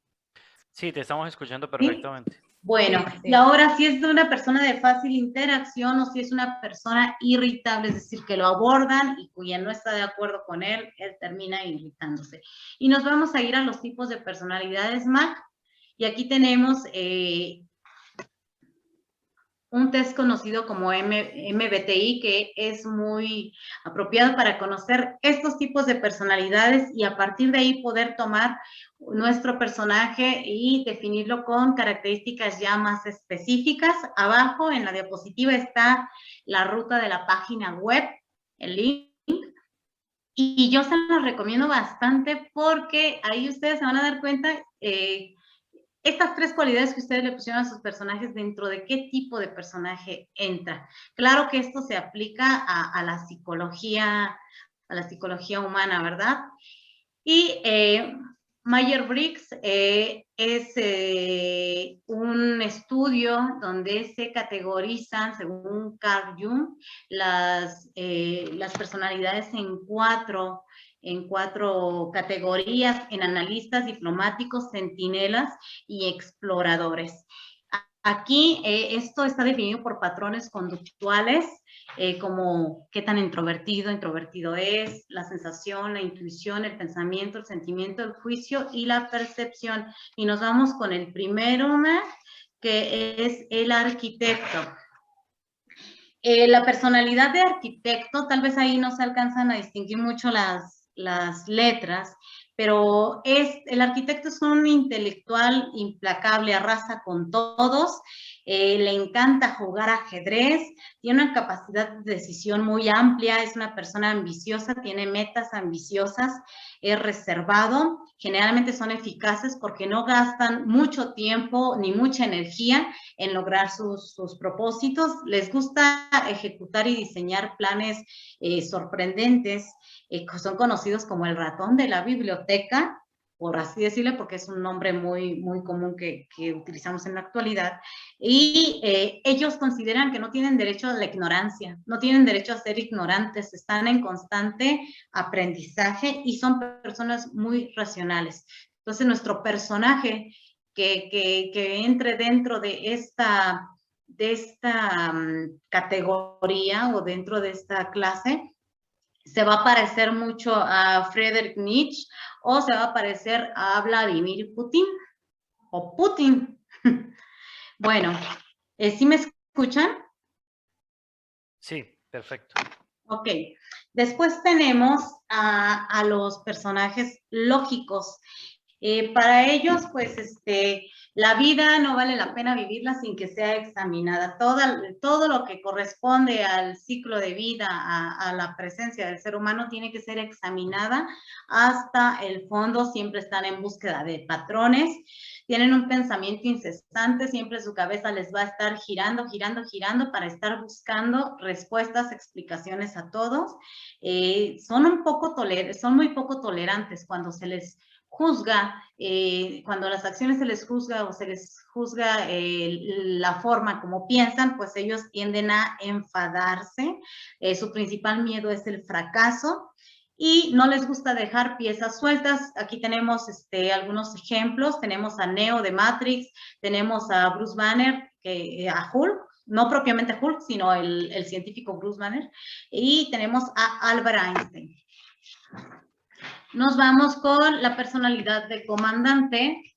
Sí, te estamos escuchando perfectamente. ¿Sí? Bueno, sí. Y ahora si es de una persona de fácil interacción o si es una persona irritable, es decir, que lo abordan y cuya no está de acuerdo con él termina irritándose. Y nos vamos a ir a los tipos de personalidades MAC. Y aquí tenemos un test conocido como MBTI, que es muy apropiado para conocer estos tipos de personalidades y a partir de ahí poder tomar nuestro personaje y definirlo con características ya más específicas. Abajo en la diapositiva está la ruta de la página web, el link, y yo se los recomiendo bastante porque ahí ustedes se van a dar cuenta estas 3 cualidades que ustedes le pusieron a sus personajes, dentro de qué tipo de personaje entra. Claro que esto se aplica a la psicología humana, ¿verdad? Y Myers-Briggs es un estudio donde se categorizan, según Carl Jung, las personalidades en cuatro categorías, en analistas, diplomáticos, centinelas y exploradores. Aquí esto está definido por patrones conductuales como qué tan introvertido es, la sensación, la intuición, el pensamiento, el sentimiento, el juicio y la percepción. Y nos vamos con el primero, que es el arquitecto. La personalidad de arquitecto, tal vez ahí no se alcanzan a distinguir mucho las letras, pero el arquitecto es un intelectual implacable, arrasa con todos, le encanta jugar ajedrez, tiene una capacidad de decisión muy amplia, es una persona ambiciosa, tiene metas ambiciosas, es reservado, generalmente son eficaces porque no gastan mucho tiempo ni mucha energía en lograr sus propósitos, les gusta ejecutar y diseñar planes sorprendentes, son conocidos como el ratón de la biblioteca, por así decirlo, porque es un nombre muy común que utilizamos en la actualidad, y ellos consideran que no tienen derecho a la ignorancia, no tienen derecho a ser ignorantes, están en constante aprendizaje y son personas muy racionales. Entonces, nuestro personaje que entre dentro de esta categoría o dentro de esta clase, se va a parecer mucho a Friedrich Nietzsche o se va a parecer a Vladimir Putin o Putin. Bueno, ¿sí me escuchan? Sí, perfecto. Ok. Después tenemos a los personajes lógicos. Para ellos, pues, la vida no vale la pena vivirla sin que sea examinada. Todo lo que corresponde al ciclo de vida, a la presencia del ser humano, tiene que ser examinada hasta el fondo. Siempre están en búsqueda de patrones, tienen un pensamiento incesante, siempre su cabeza les va a estar girando para estar buscando respuestas, explicaciones a todos. Son muy poco tolerantes cuando se les juzga, cuando las acciones se les juzga o se les juzga la forma como piensan, pues ellos tienden a enfadarse. Su principal miedo es el fracaso y no les gusta dejar piezas sueltas. Aquí tenemos algunos ejemplos. Tenemos a Neo de Matrix, tenemos a Bruce Banner, a Hulk, no propiamente Hulk, sino el científico Bruce Banner, y tenemos a Albert Einstein. Nos vamos con la personalidad de comandante.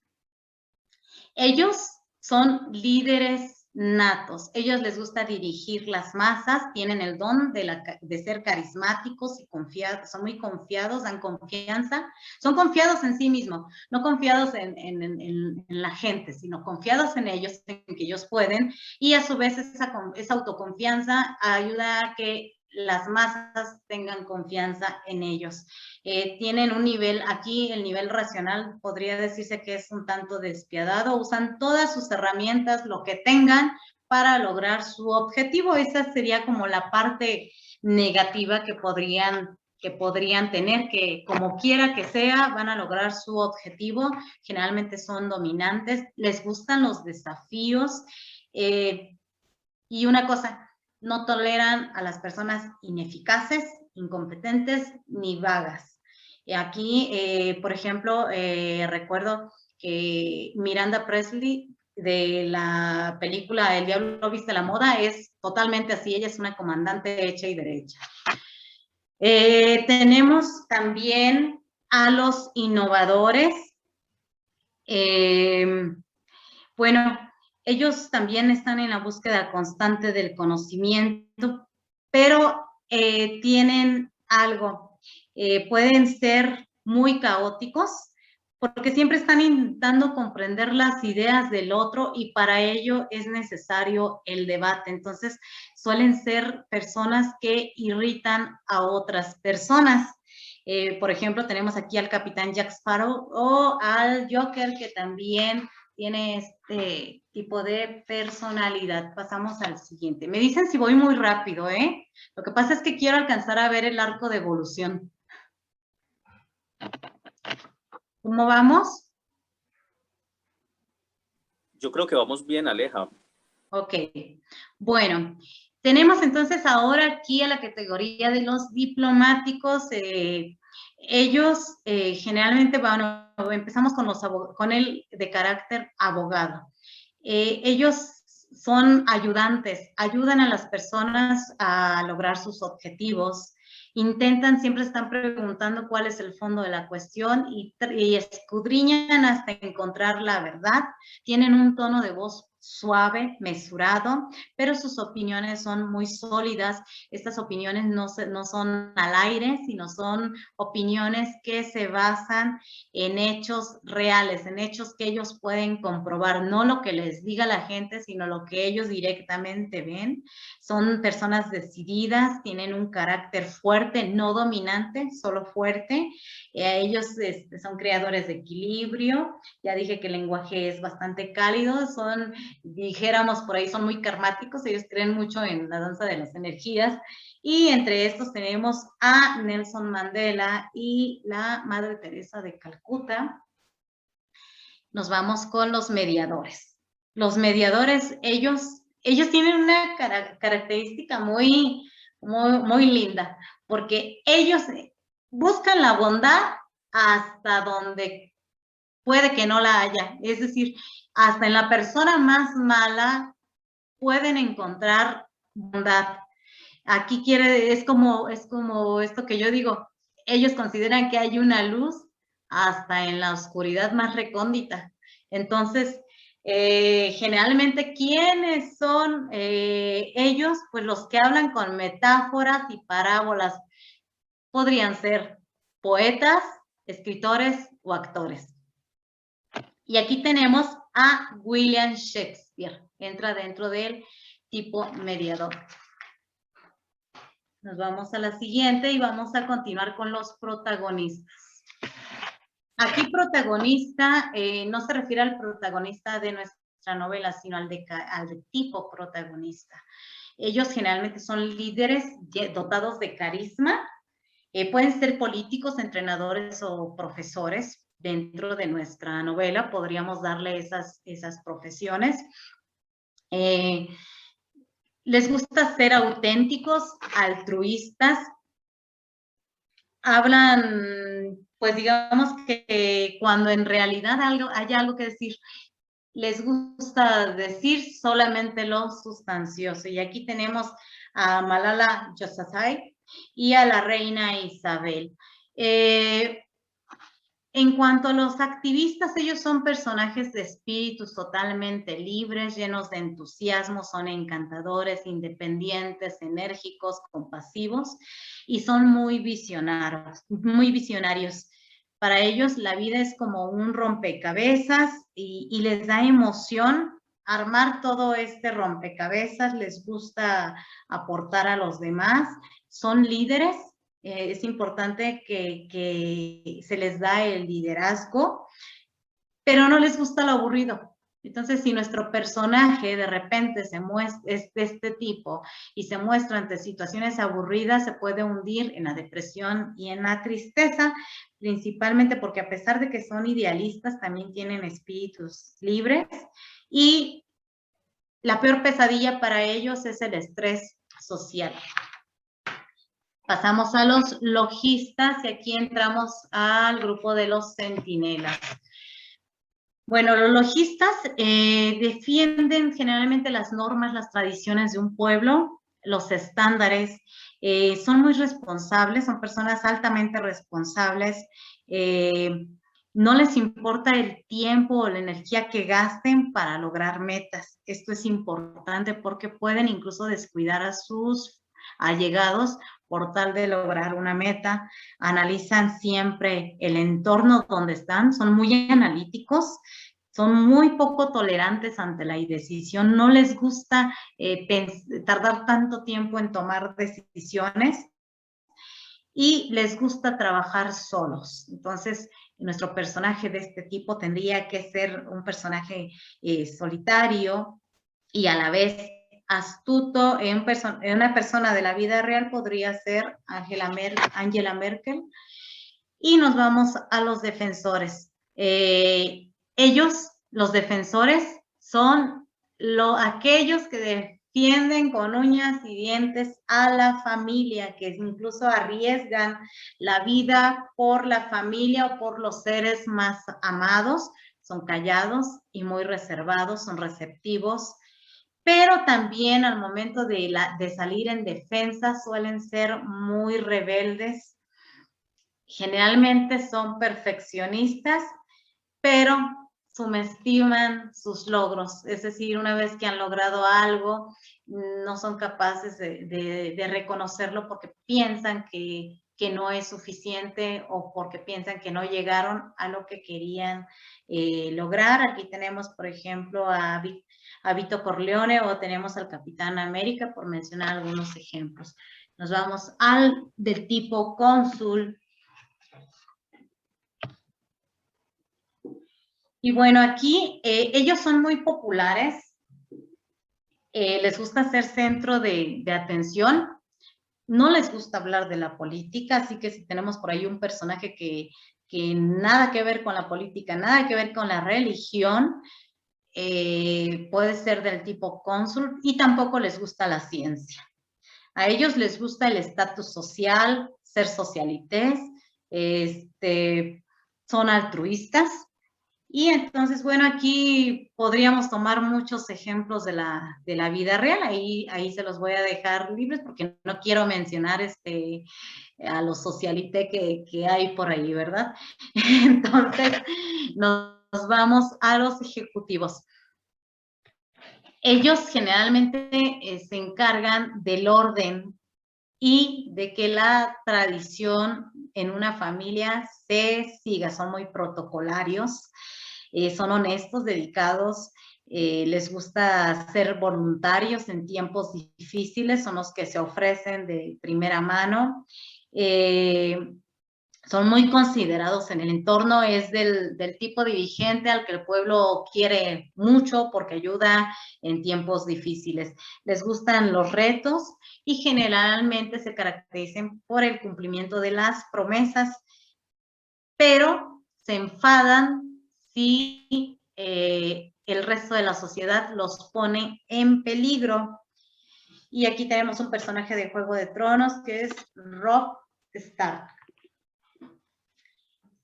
Ellos son líderes natos. Ellos les gusta dirigir las masas, tienen el don de ser carismáticos y confiados, son muy confiados, dan confianza, son confiados en sí mismos, no confiados en la gente, sino confiados en ellos, en que ellos pueden, y a su vez esa autoconfianza ayuda a que las masas tengan confianza en ellos. Tienen un nivel, aquí el nivel racional podría decirse que es un tanto despiadado, usan todas sus herramientas, lo que tengan, para lograr su objetivo. Esa sería como la parte negativa que podrían tener, que como quiera que sea, van a lograr su objetivo. Generalmente son dominantes, les gustan los desafíos, y una cosa, no toleran a las personas ineficaces, incompetentes ni vagas. Aquí, por ejemplo, recuerdo que Miranda Presley de la película El Diablo Viste la Moda es totalmente así, ella es una comandante hecha y derecha. Tenemos también a los innovadores. Bueno, ellos también están en la búsqueda constante del conocimiento, pero tienen algo, pueden ser muy caóticos, porque siempre están intentando comprender las ideas del otro y para ello es necesario el debate. Entonces, suelen ser personas que irritan a otras personas. Por ejemplo, tenemos aquí al Capitán Jack Sparrow o al Joker, que también tiene este tipo de personalidad. Pasamos al siguiente. Me dicen si voy muy rápido, ¿eh? Lo que pasa es que quiero alcanzar a ver el arco de evolución. ¿Cómo vamos? Yo creo que vamos bien, Aleja. Ok. Bueno, tenemos entonces ahora aquí a la categoría de los diplomáticos. Ellos generalmente empezamos con el de carácter abogado. Ellos son ayudantes, ayudan a las personas a lograr sus objetivos. Intentan, siempre están preguntando cuál es el fondo de la cuestión y escudriñan hasta encontrar la verdad. Tienen un tono de voz suave, mesurado, pero sus opiniones son muy sólidas. Estas opiniones no son al aire, sino son opiniones que se basan en hechos reales, en hechos que ellos pueden comprobar, no lo que les diga la gente, sino lo que ellos directamente ven. Son personas decididas, tienen un carácter fuerte, no dominante, solo fuerte. Ellos son creadores de equilibrio. Ya dije que el lenguaje es bastante cálido, dijéramos por ahí, son muy karmáticos, ellos creen mucho en la danza de las energías, y entre estos tenemos a Nelson Mandela y la Madre Teresa de Calcuta. Nos vamos con los mediadores. Los mediadores, ellos tienen una característica muy linda, porque ellos buscan la bondad hasta donde puede que no la haya, es decir, hasta en la persona más mala pueden encontrar bondad. Aquí es como esto que yo digo, ellos consideran que hay una luz hasta en la oscuridad más recóndita. Entonces, generalmente, ¿quiénes son ellos? Pues los que hablan con metáforas y parábolas. Podrían ser poetas, escritores o actores. Y aquí tenemos a William Shakespeare, entra dentro del tipo mediador. Nos vamos a la siguiente y vamos a continuar con los protagonistas. Aquí protagonista no se refiere al protagonista de nuestra novela, sino al de tipo protagonista. Ellos generalmente son líderes dotados de carisma, pueden ser políticos, entrenadores o profesores. Dentro de nuestra novela podríamos darle esas profesiones. Les gusta ser auténticos, altruistas. Hablan, pues digamos que cuando en realidad hay algo que decir, les gusta decir solamente lo sustancioso. Y aquí tenemos a Malala Yousafzai y a la reina Isabel. En cuanto a los activistas, ellos son personajes de espíritus totalmente libres, llenos de entusiasmo, son encantadores, independientes, enérgicos, compasivos y son muy visionarios. Para ellos la vida es como un rompecabezas y les da emoción armar todo este rompecabezas, les gusta aportar a los demás, son líderes. Es importante que se les da el liderazgo, pero no les gusta lo aburrido. Entonces, si nuestro personaje de repente es de este tipo y se muestra ante situaciones aburridas, se puede hundir en la depresión y en la tristeza, principalmente porque a pesar de que son idealistas, también tienen espíritus libres y la peor pesadilla para ellos es el estrés social. Pasamos a los logistas y aquí entramos al grupo de los centinelas. Bueno, los logistas defienden generalmente las normas, las tradiciones de un pueblo, los estándares, son muy responsables, son personas altamente responsables, no les importa el tiempo o la energía que gasten para lograr metas. Esto es importante porque pueden incluso descuidar a sus allegados por tal de lograr una meta. Analizan siempre el entorno donde están, son muy analíticos, son muy poco tolerantes ante la indecisión, no les gusta tardar tanto tiempo en tomar decisiones y les gusta trabajar solos. Entonces, nuestro personaje de este tipo tendría que ser un personaje solitario y a la vez astuto. En una persona de la vida real podría ser Angela Merkel. Y nos vamos a los defensores. Ellos, los defensores, son aquellos que defienden con uñas y dientes a la familia, que incluso arriesgan la vida por la familia o por los seres más amados. Son callados y muy reservados, son receptivos. pero también al momento de salir en defensa suelen ser muy rebeldes. Generalmente son perfeccionistas, pero subestiman sus logros. Es decir, una vez que han logrado algo, no son capaces de reconocerlo porque piensan que no es suficiente o porque piensan que no llegaron a lo que querían lograr. Aquí tenemos, por ejemplo, a Vito Corleone o tenemos al Capitán América, por mencionar algunos ejemplos. Nos vamos al del tipo cónsul. Y bueno, aquí ellos son muy populares, les gusta ser centro de atención, no les gusta hablar de la política, así que si tenemos por ahí un personaje que nada que ver con la política, nada que ver con la religión, puede ser del tipo cónsul y tampoco les gusta la ciencia. A ellos les gusta el estatus social, ser socialites, son altruistas. Y entonces, bueno, aquí podríamos tomar muchos ejemplos de la vida real, ahí se los voy a dejar libres porque no quiero mencionar a los socialité que hay por ahí, ¿verdad? Entonces, nos vamos a los ejecutivos. Ellos generalmente se encargan del orden y de que la tradición en una familia se siga, son muy protocolarios. Son honestos, dedicados, les gusta ser voluntarios en tiempos difíciles, son los que se ofrecen de primera mano, son muy considerados en el entorno, es del tipo dirigente al que el pueblo quiere mucho porque ayuda en tiempos difíciles. Les gustan los retos y generalmente se caracterizan por el cumplimiento de las promesas, pero se enfadan si el resto de la sociedad los pone en peligro. Y aquí tenemos un personaje de Juego de Tronos que es Robb Stark.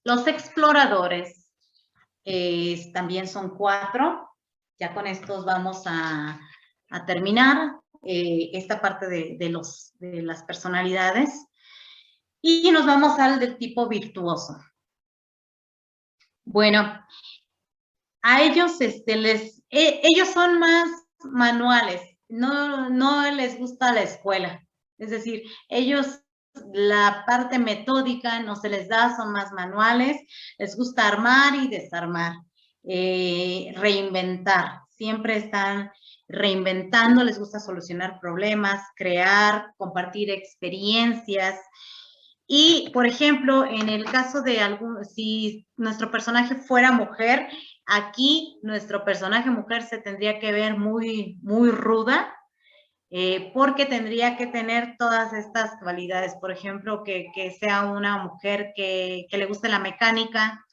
Los exploradores también son 4. Ya con estos vamos a terminar esta parte de las personalidades. Y nos vamos al del tipo virtuoso. Bueno, a ellos ellos son más manuales, no les gusta la escuela. Es decir, ellos la parte metódica no se les da, son más manuales, les gusta armar y desarmar, reinventar, siempre están reinventando, les gusta solucionar problemas, crear, compartir experiencias. Y, por ejemplo, en el caso de si nuestro personaje fuera mujer, aquí nuestro personaje mujer se tendría que ver muy, muy ruda, porque tendría que tener todas estas cualidades. Por ejemplo, que sea una mujer que le guste la mecánica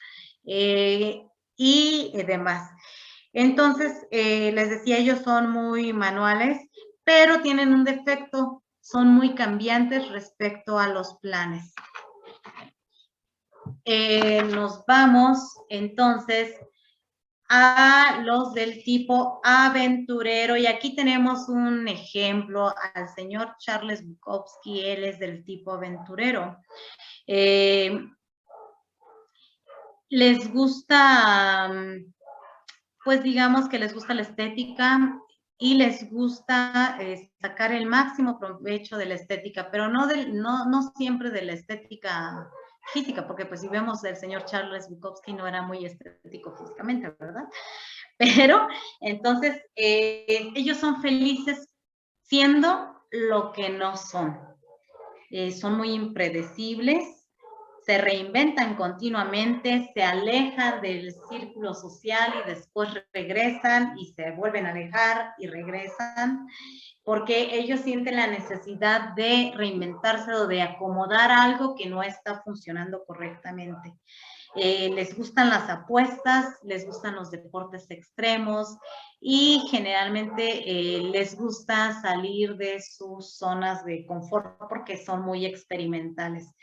y demás. Entonces, les decía, ellos son muy manuales, pero tienen un defecto. Son muy cambiantes respecto a los planes. Nos vamos entonces a los del tipo aventurero y aquí tenemos un ejemplo al señor Charles Bukowski, él es del tipo aventurero. Les gusta, pues digamos que les gusta la estética y les gusta sacar el máximo provecho de la estética, pero no siempre de la estética física, porque pues si vemos el señor Charles Bukowski no era muy estético físicamente, ¿verdad? Pero entonces ellos son felices siendo lo que no son. Son muy impredecibles, se reinventan continuamente, se alejan del círculo social y después regresan y se vuelven a alejar y regresan, porque ellos sienten la necesidad de reinventarse o de acomodar algo que no está funcionando correctamente. Les gustan las apuestas, les gustan los deportes extremos y generalmente les gusta salir de sus zonas de confort porque son muy experimentales.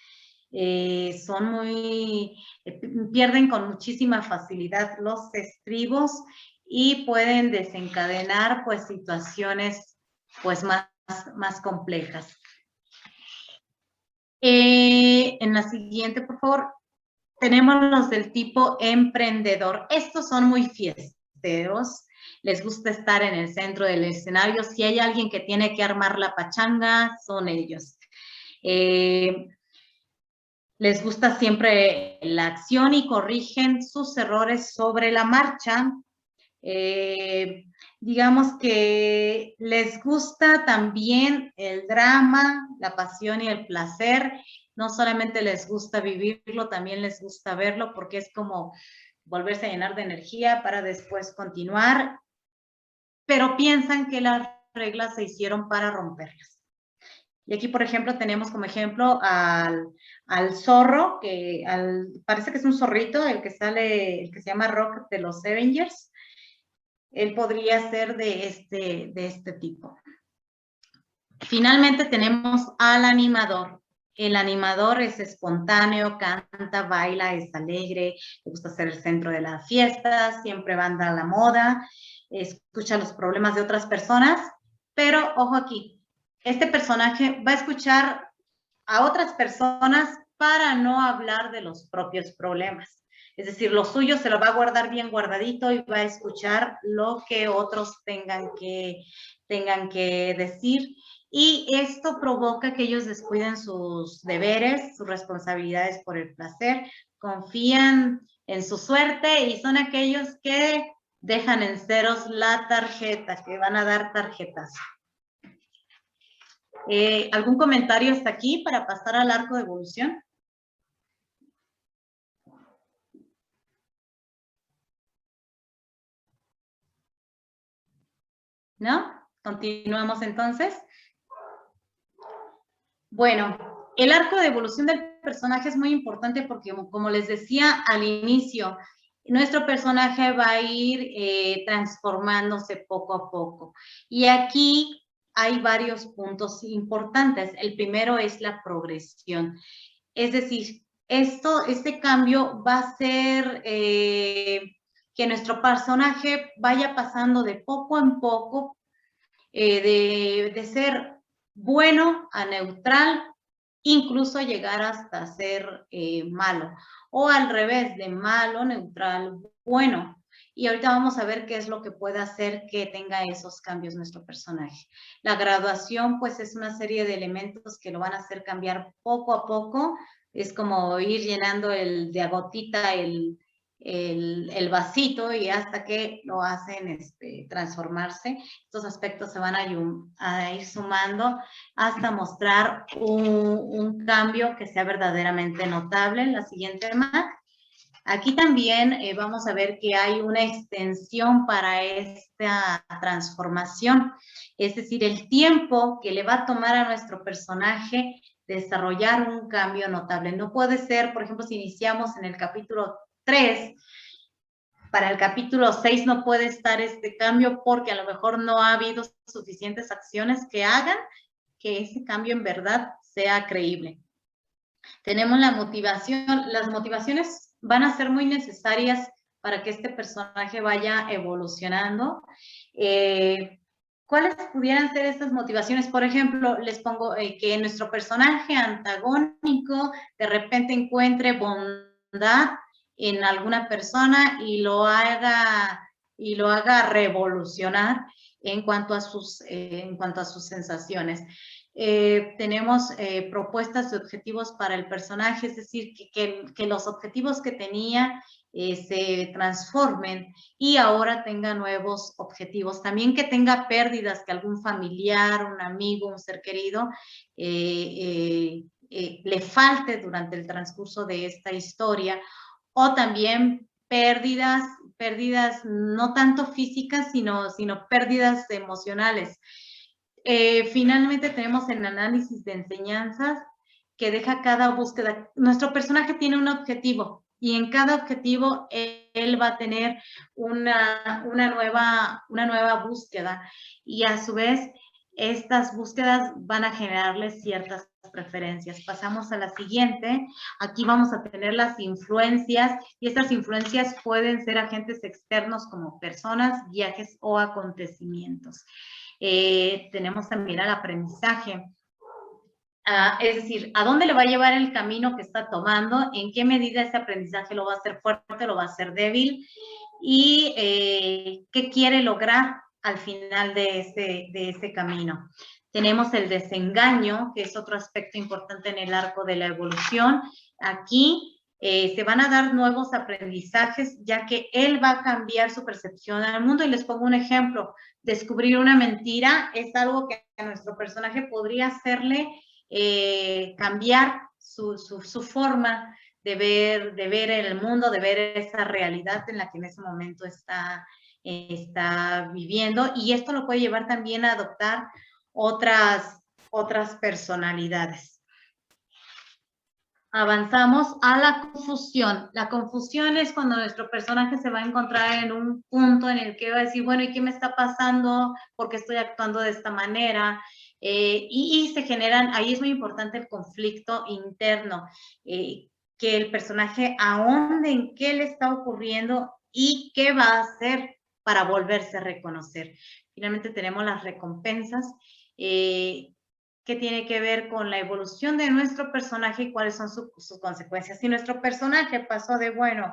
Pierden con muchísima facilidad los estribos y pueden desencadenar pues situaciones pues más complejas. En la siguiente, por favor, tenemos los del tipo emprendedor. Estos son muy fiesteros, les gusta estar en el centro del escenario. Si hay alguien que tiene que armar la pachanga, son ellos. Les gusta siempre la acción y corrigen sus errores sobre la marcha. Digamos que les gusta también el drama, la pasión y el placer. No solamente les gusta vivirlo, también les gusta verlo, porque es como volverse a llenar de energía para después continuar, pero piensan que las reglas se hicieron para romperlas. Y aquí, por ejemplo, tenemos como ejemplo al zorro, que parece que es un zorrito, el que se llama Rock de los Avengers. Él podría ser de este tipo. Finalmente tenemos al animador. El animador es espontáneo, canta, baila, es alegre, le gusta ser el centro de la fiesta, siempre va a la moda, escucha los problemas de otras personas, pero ojo aquí, este personaje va a escuchar a otras personas para no hablar de los propios problemas. Es decir, lo suyo se lo va a guardar bien guardadito y va a escuchar lo que otros tengan que decir. Y esto provoca que ellos descuiden sus deberes, sus responsabilidades por el placer, confían en su suerte y son aquellos que dejan en ceros la tarjeta, que van a dar tarjetas. ¿Algún comentario hasta aquí para pasar al arco de evolución? ¿No? Continuamos entonces. Bueno, el arco de evolución del personaje es muy importante porque, como les decía al inicio, nuestro personaje va a ir transformándose poco a poco. Y aquí hay varios puntos importantes. El primero es la progresión. Es decir, este cambio va a ser que nuestro personaje vaya pasando de poco en poco, de ser bueno a neutral, incluso llegar hasta ser malo, o al revés, de malo, neutral, bueno. Y ahorita vamos a ver qué es lo que puede hacer que tenga esos cambios nuestro personaje. La graduación, pues, es una serie de elementos que lo van a hacer cambiar poco a poco. Es como ir llenando de a gotita el vasito y hasta que lo hacen transformarse. Estos aspectos se van a ir sumando hasta mostrar un cambio que sea verdaderamente notable. En la siguiente, Mac. Aquí también vamos a ver que hay una extensión para esta transformación, es decir, el tiempo que le va a tomar a nuestro personaje desarrollar un cambio notable. No puede ser, por ejemplo, si iniciamos en el capítulo 3, para el capítulo 6 no puede estar este cambio porque a lo mejor no ha habido suficientes acciones que hagan que ese cambio en verdad sea creíble. Tenemos la motivación. Las motivaciones van a ser muy necesarias para que este personaje vaya evolucionando. ¿Cuáles pudieran ser estas motivaciones? Por ejemplo, les pongo que nuestro personaje antagónico de repente encuentre bondad en alguna persona y lo haga revolucionar en cuanto a sus sensaciones. Tenemos propuestas de objetivos para el personaje, es decir, que los objetivos que tenía se transformen y ahora tenga nuevos objetivos. También que tenga pérdidas, que algún familiar, un amigo, un ser querido le falte durante el transcurso de esta historia, o también pérdidas no tanto físicas, sino pérdidas emocionales. Finalmente tenemos el análisis de enseñanzas que deja cada búsqueda. Nuestro personaje tiene un objetivo y en cada objetivo él va a tener una nueva búsqueda y a su vez estas búsquedas van a generarles ciertas preferencias. Pasamos a la siguiente. Aquí vamos a tener las influencias, y estas influencias pueden ser agentes externos como personas, viajes o acontecimientos. Tenemos también al aprendizaje. Es decir, ¿a dónde le va a llevar el camino que está tomando? ¿En qué medida ese aprendizaje lo va a hacer fuerte, lo va a hacer débil? ¿Y qué quiere lograr al final de ese camino? Tenemos el desengaño, que es otro aspecto importante en el arco de la evolución. Aquí se van a dar nuevos aprendizajes, ya que él va a cambiar su percepción al mundo. Y les pongo un ejemplo. Descubrir una mentira es algo que a nuestro personaje podría hacerle cambiar su forma de ver el mundo, de ver esa realidad en la que en ese momento está viviendo, y esto lo puede llevar también a adoptar otras personalidades. Avanzamos a la confusión. La confusión es cuando nuestro personaje se va a encontrar en un punto en el que va a decir, bueno, ¿y qué me está pasando? ¿Por qué estoy actuando de esta manera? Y se generan, ahí es muy importante el conflicto interno, que el personaje ahonde en qué le está ocurriendo y qué va a hacer para volverse a reconocer. Finalmente tenemos las recompensas, que tiene que ver con la evolución de nuestro personaje y cuáles son sus consecuencias. Si nuestro personaje pasó de bueno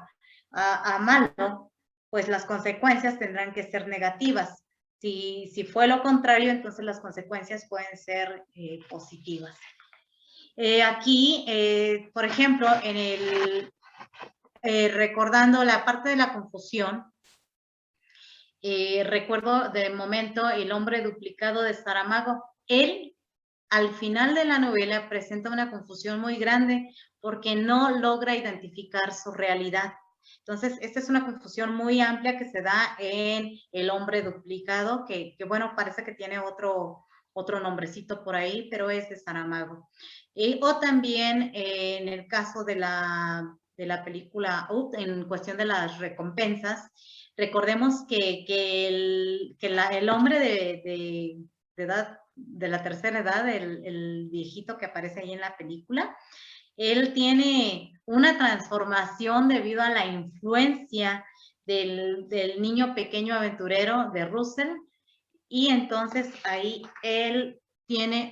a malo, pues las consecuencias tendrán que ser negativas. Si fue lo contrario, entonces las consecuencias pueden ser positivas. Aquí, por ejemplo, recordando la parte de la confusión, recuerdo de momento El hombre duplicado de Saramago. Él, al final de la novela, presenta una confusión muy grande porque no logra identificar su realidad. Entonces, esta es una confusión muy amplia que se da en El hombre duplicado, que bueno, parece que tiene otro nombrecito por ahí, pero es de Saramago. O también en el caso de la película Up, en cuestión de las recompensas, recordemos que el hombre de edad, de la tercera edad, el viejito que aparece ahí en la película, él tiene una transformación debido a la influencia del niño pequeño aventurero de Russell, y entonces ahí él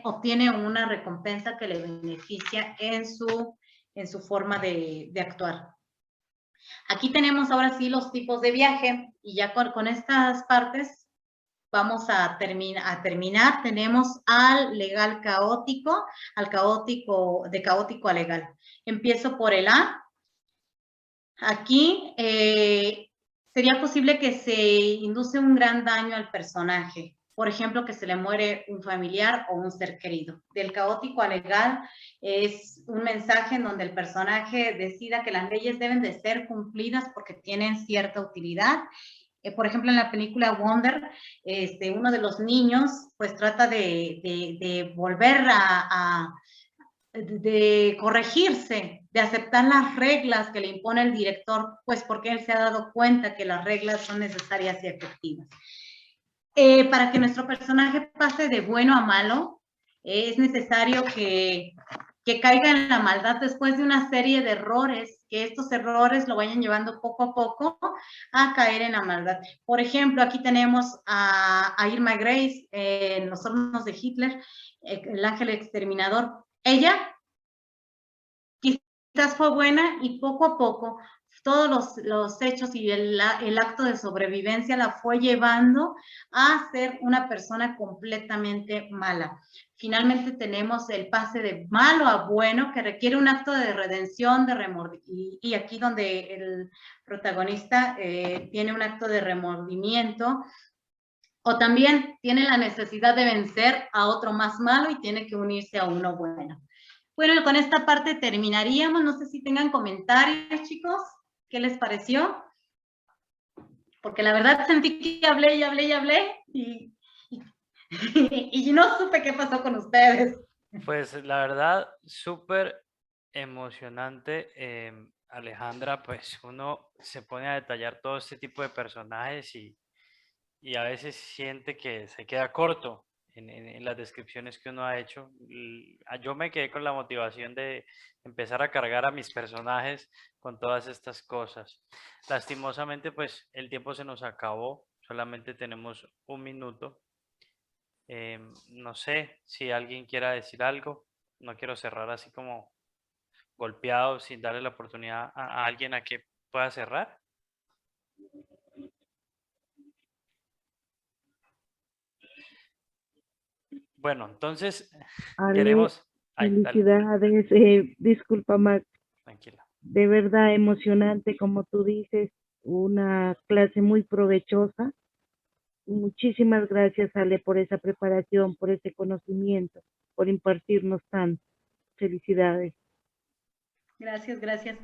obtiene una recompensa que le beneficia en su forma de actuar. Aquí tenemos ahora sí los tipos de viaje, y ya con estas partes vamos a terminar. Tenemos al legal caótico, de caótico a legal. Empiezo por el A. Aquí sería posible que se induce un gran daño al personaje. Por ejemplo, que se le muere un familiar o un ser querido. Del caótico a legal es un mensaje en donde el personaje decida que las leyes deben de ser cumplidas porque tienen cierta utilidad. Por ejemplo, en la película Wonder, uno de los niños pues trata de volver de corregirse, de aceptar las reglas que le impone el director, pues porque él se ha dado cuenta que las reglas son necesarias y efectivas. Para que nuestro personaje pase de bueno a malo, es necesario que caiga en la maldad después de una serie de errores, que estos errores lo vayan llevando poco a poco a caer en la maldad. Por ejemplo, aquí tenemos a Irma Grace, en Los hornos de Hitler, el ángel exterminador. Ella quizás fue buena, y poco a poco todos los hechos y el acto de sobrevivencia la fue llevando a ser una persona completamente mala. Finalmente tenemos el pase de malo a bueno, que requiere un acto de redención, de remordimiento, y aquí donde el protagonista tiene un acto de remordimiento, o también tiene la necesidad de vencer a otro más malo y tiene que unirse a uno bueno. Bueno, con esta parte terminaríamos. No sé si tengan comentarios, chicos. ¿Qué les pareció? Porque la verdad sentí que hablé y no supe qué pasó con ustedes. Pues la verdad, súper emocionante, Alejandra. Pues uno se pone a detallar todo este tipo de personajes y a veces siente que se queda corto. en las descripciones que uno ha hecho. Yo me quedé con la motivación de empezar a cargar a mis personajes con todas estas cosas. Lastimosamente, pues el tiempo se nos acabó, solamente tenemos 1 minuto. No sé si alguien quiera decir algo, no quiero cerrar así como golpeado sin darle la oportunidad a alguien a que pueda cerrar. Bueno, entonces Ale, queremos... Ay, dale, felicidades. Disculpa, Max. tranquila. De verdad emocionante, como tú dices, una clase muy provechosa. Muchísimas gracias, Ale, por esa preparación, por ese conocimiento, por impartirnos tanto. Felicidades. Gracias, gracias.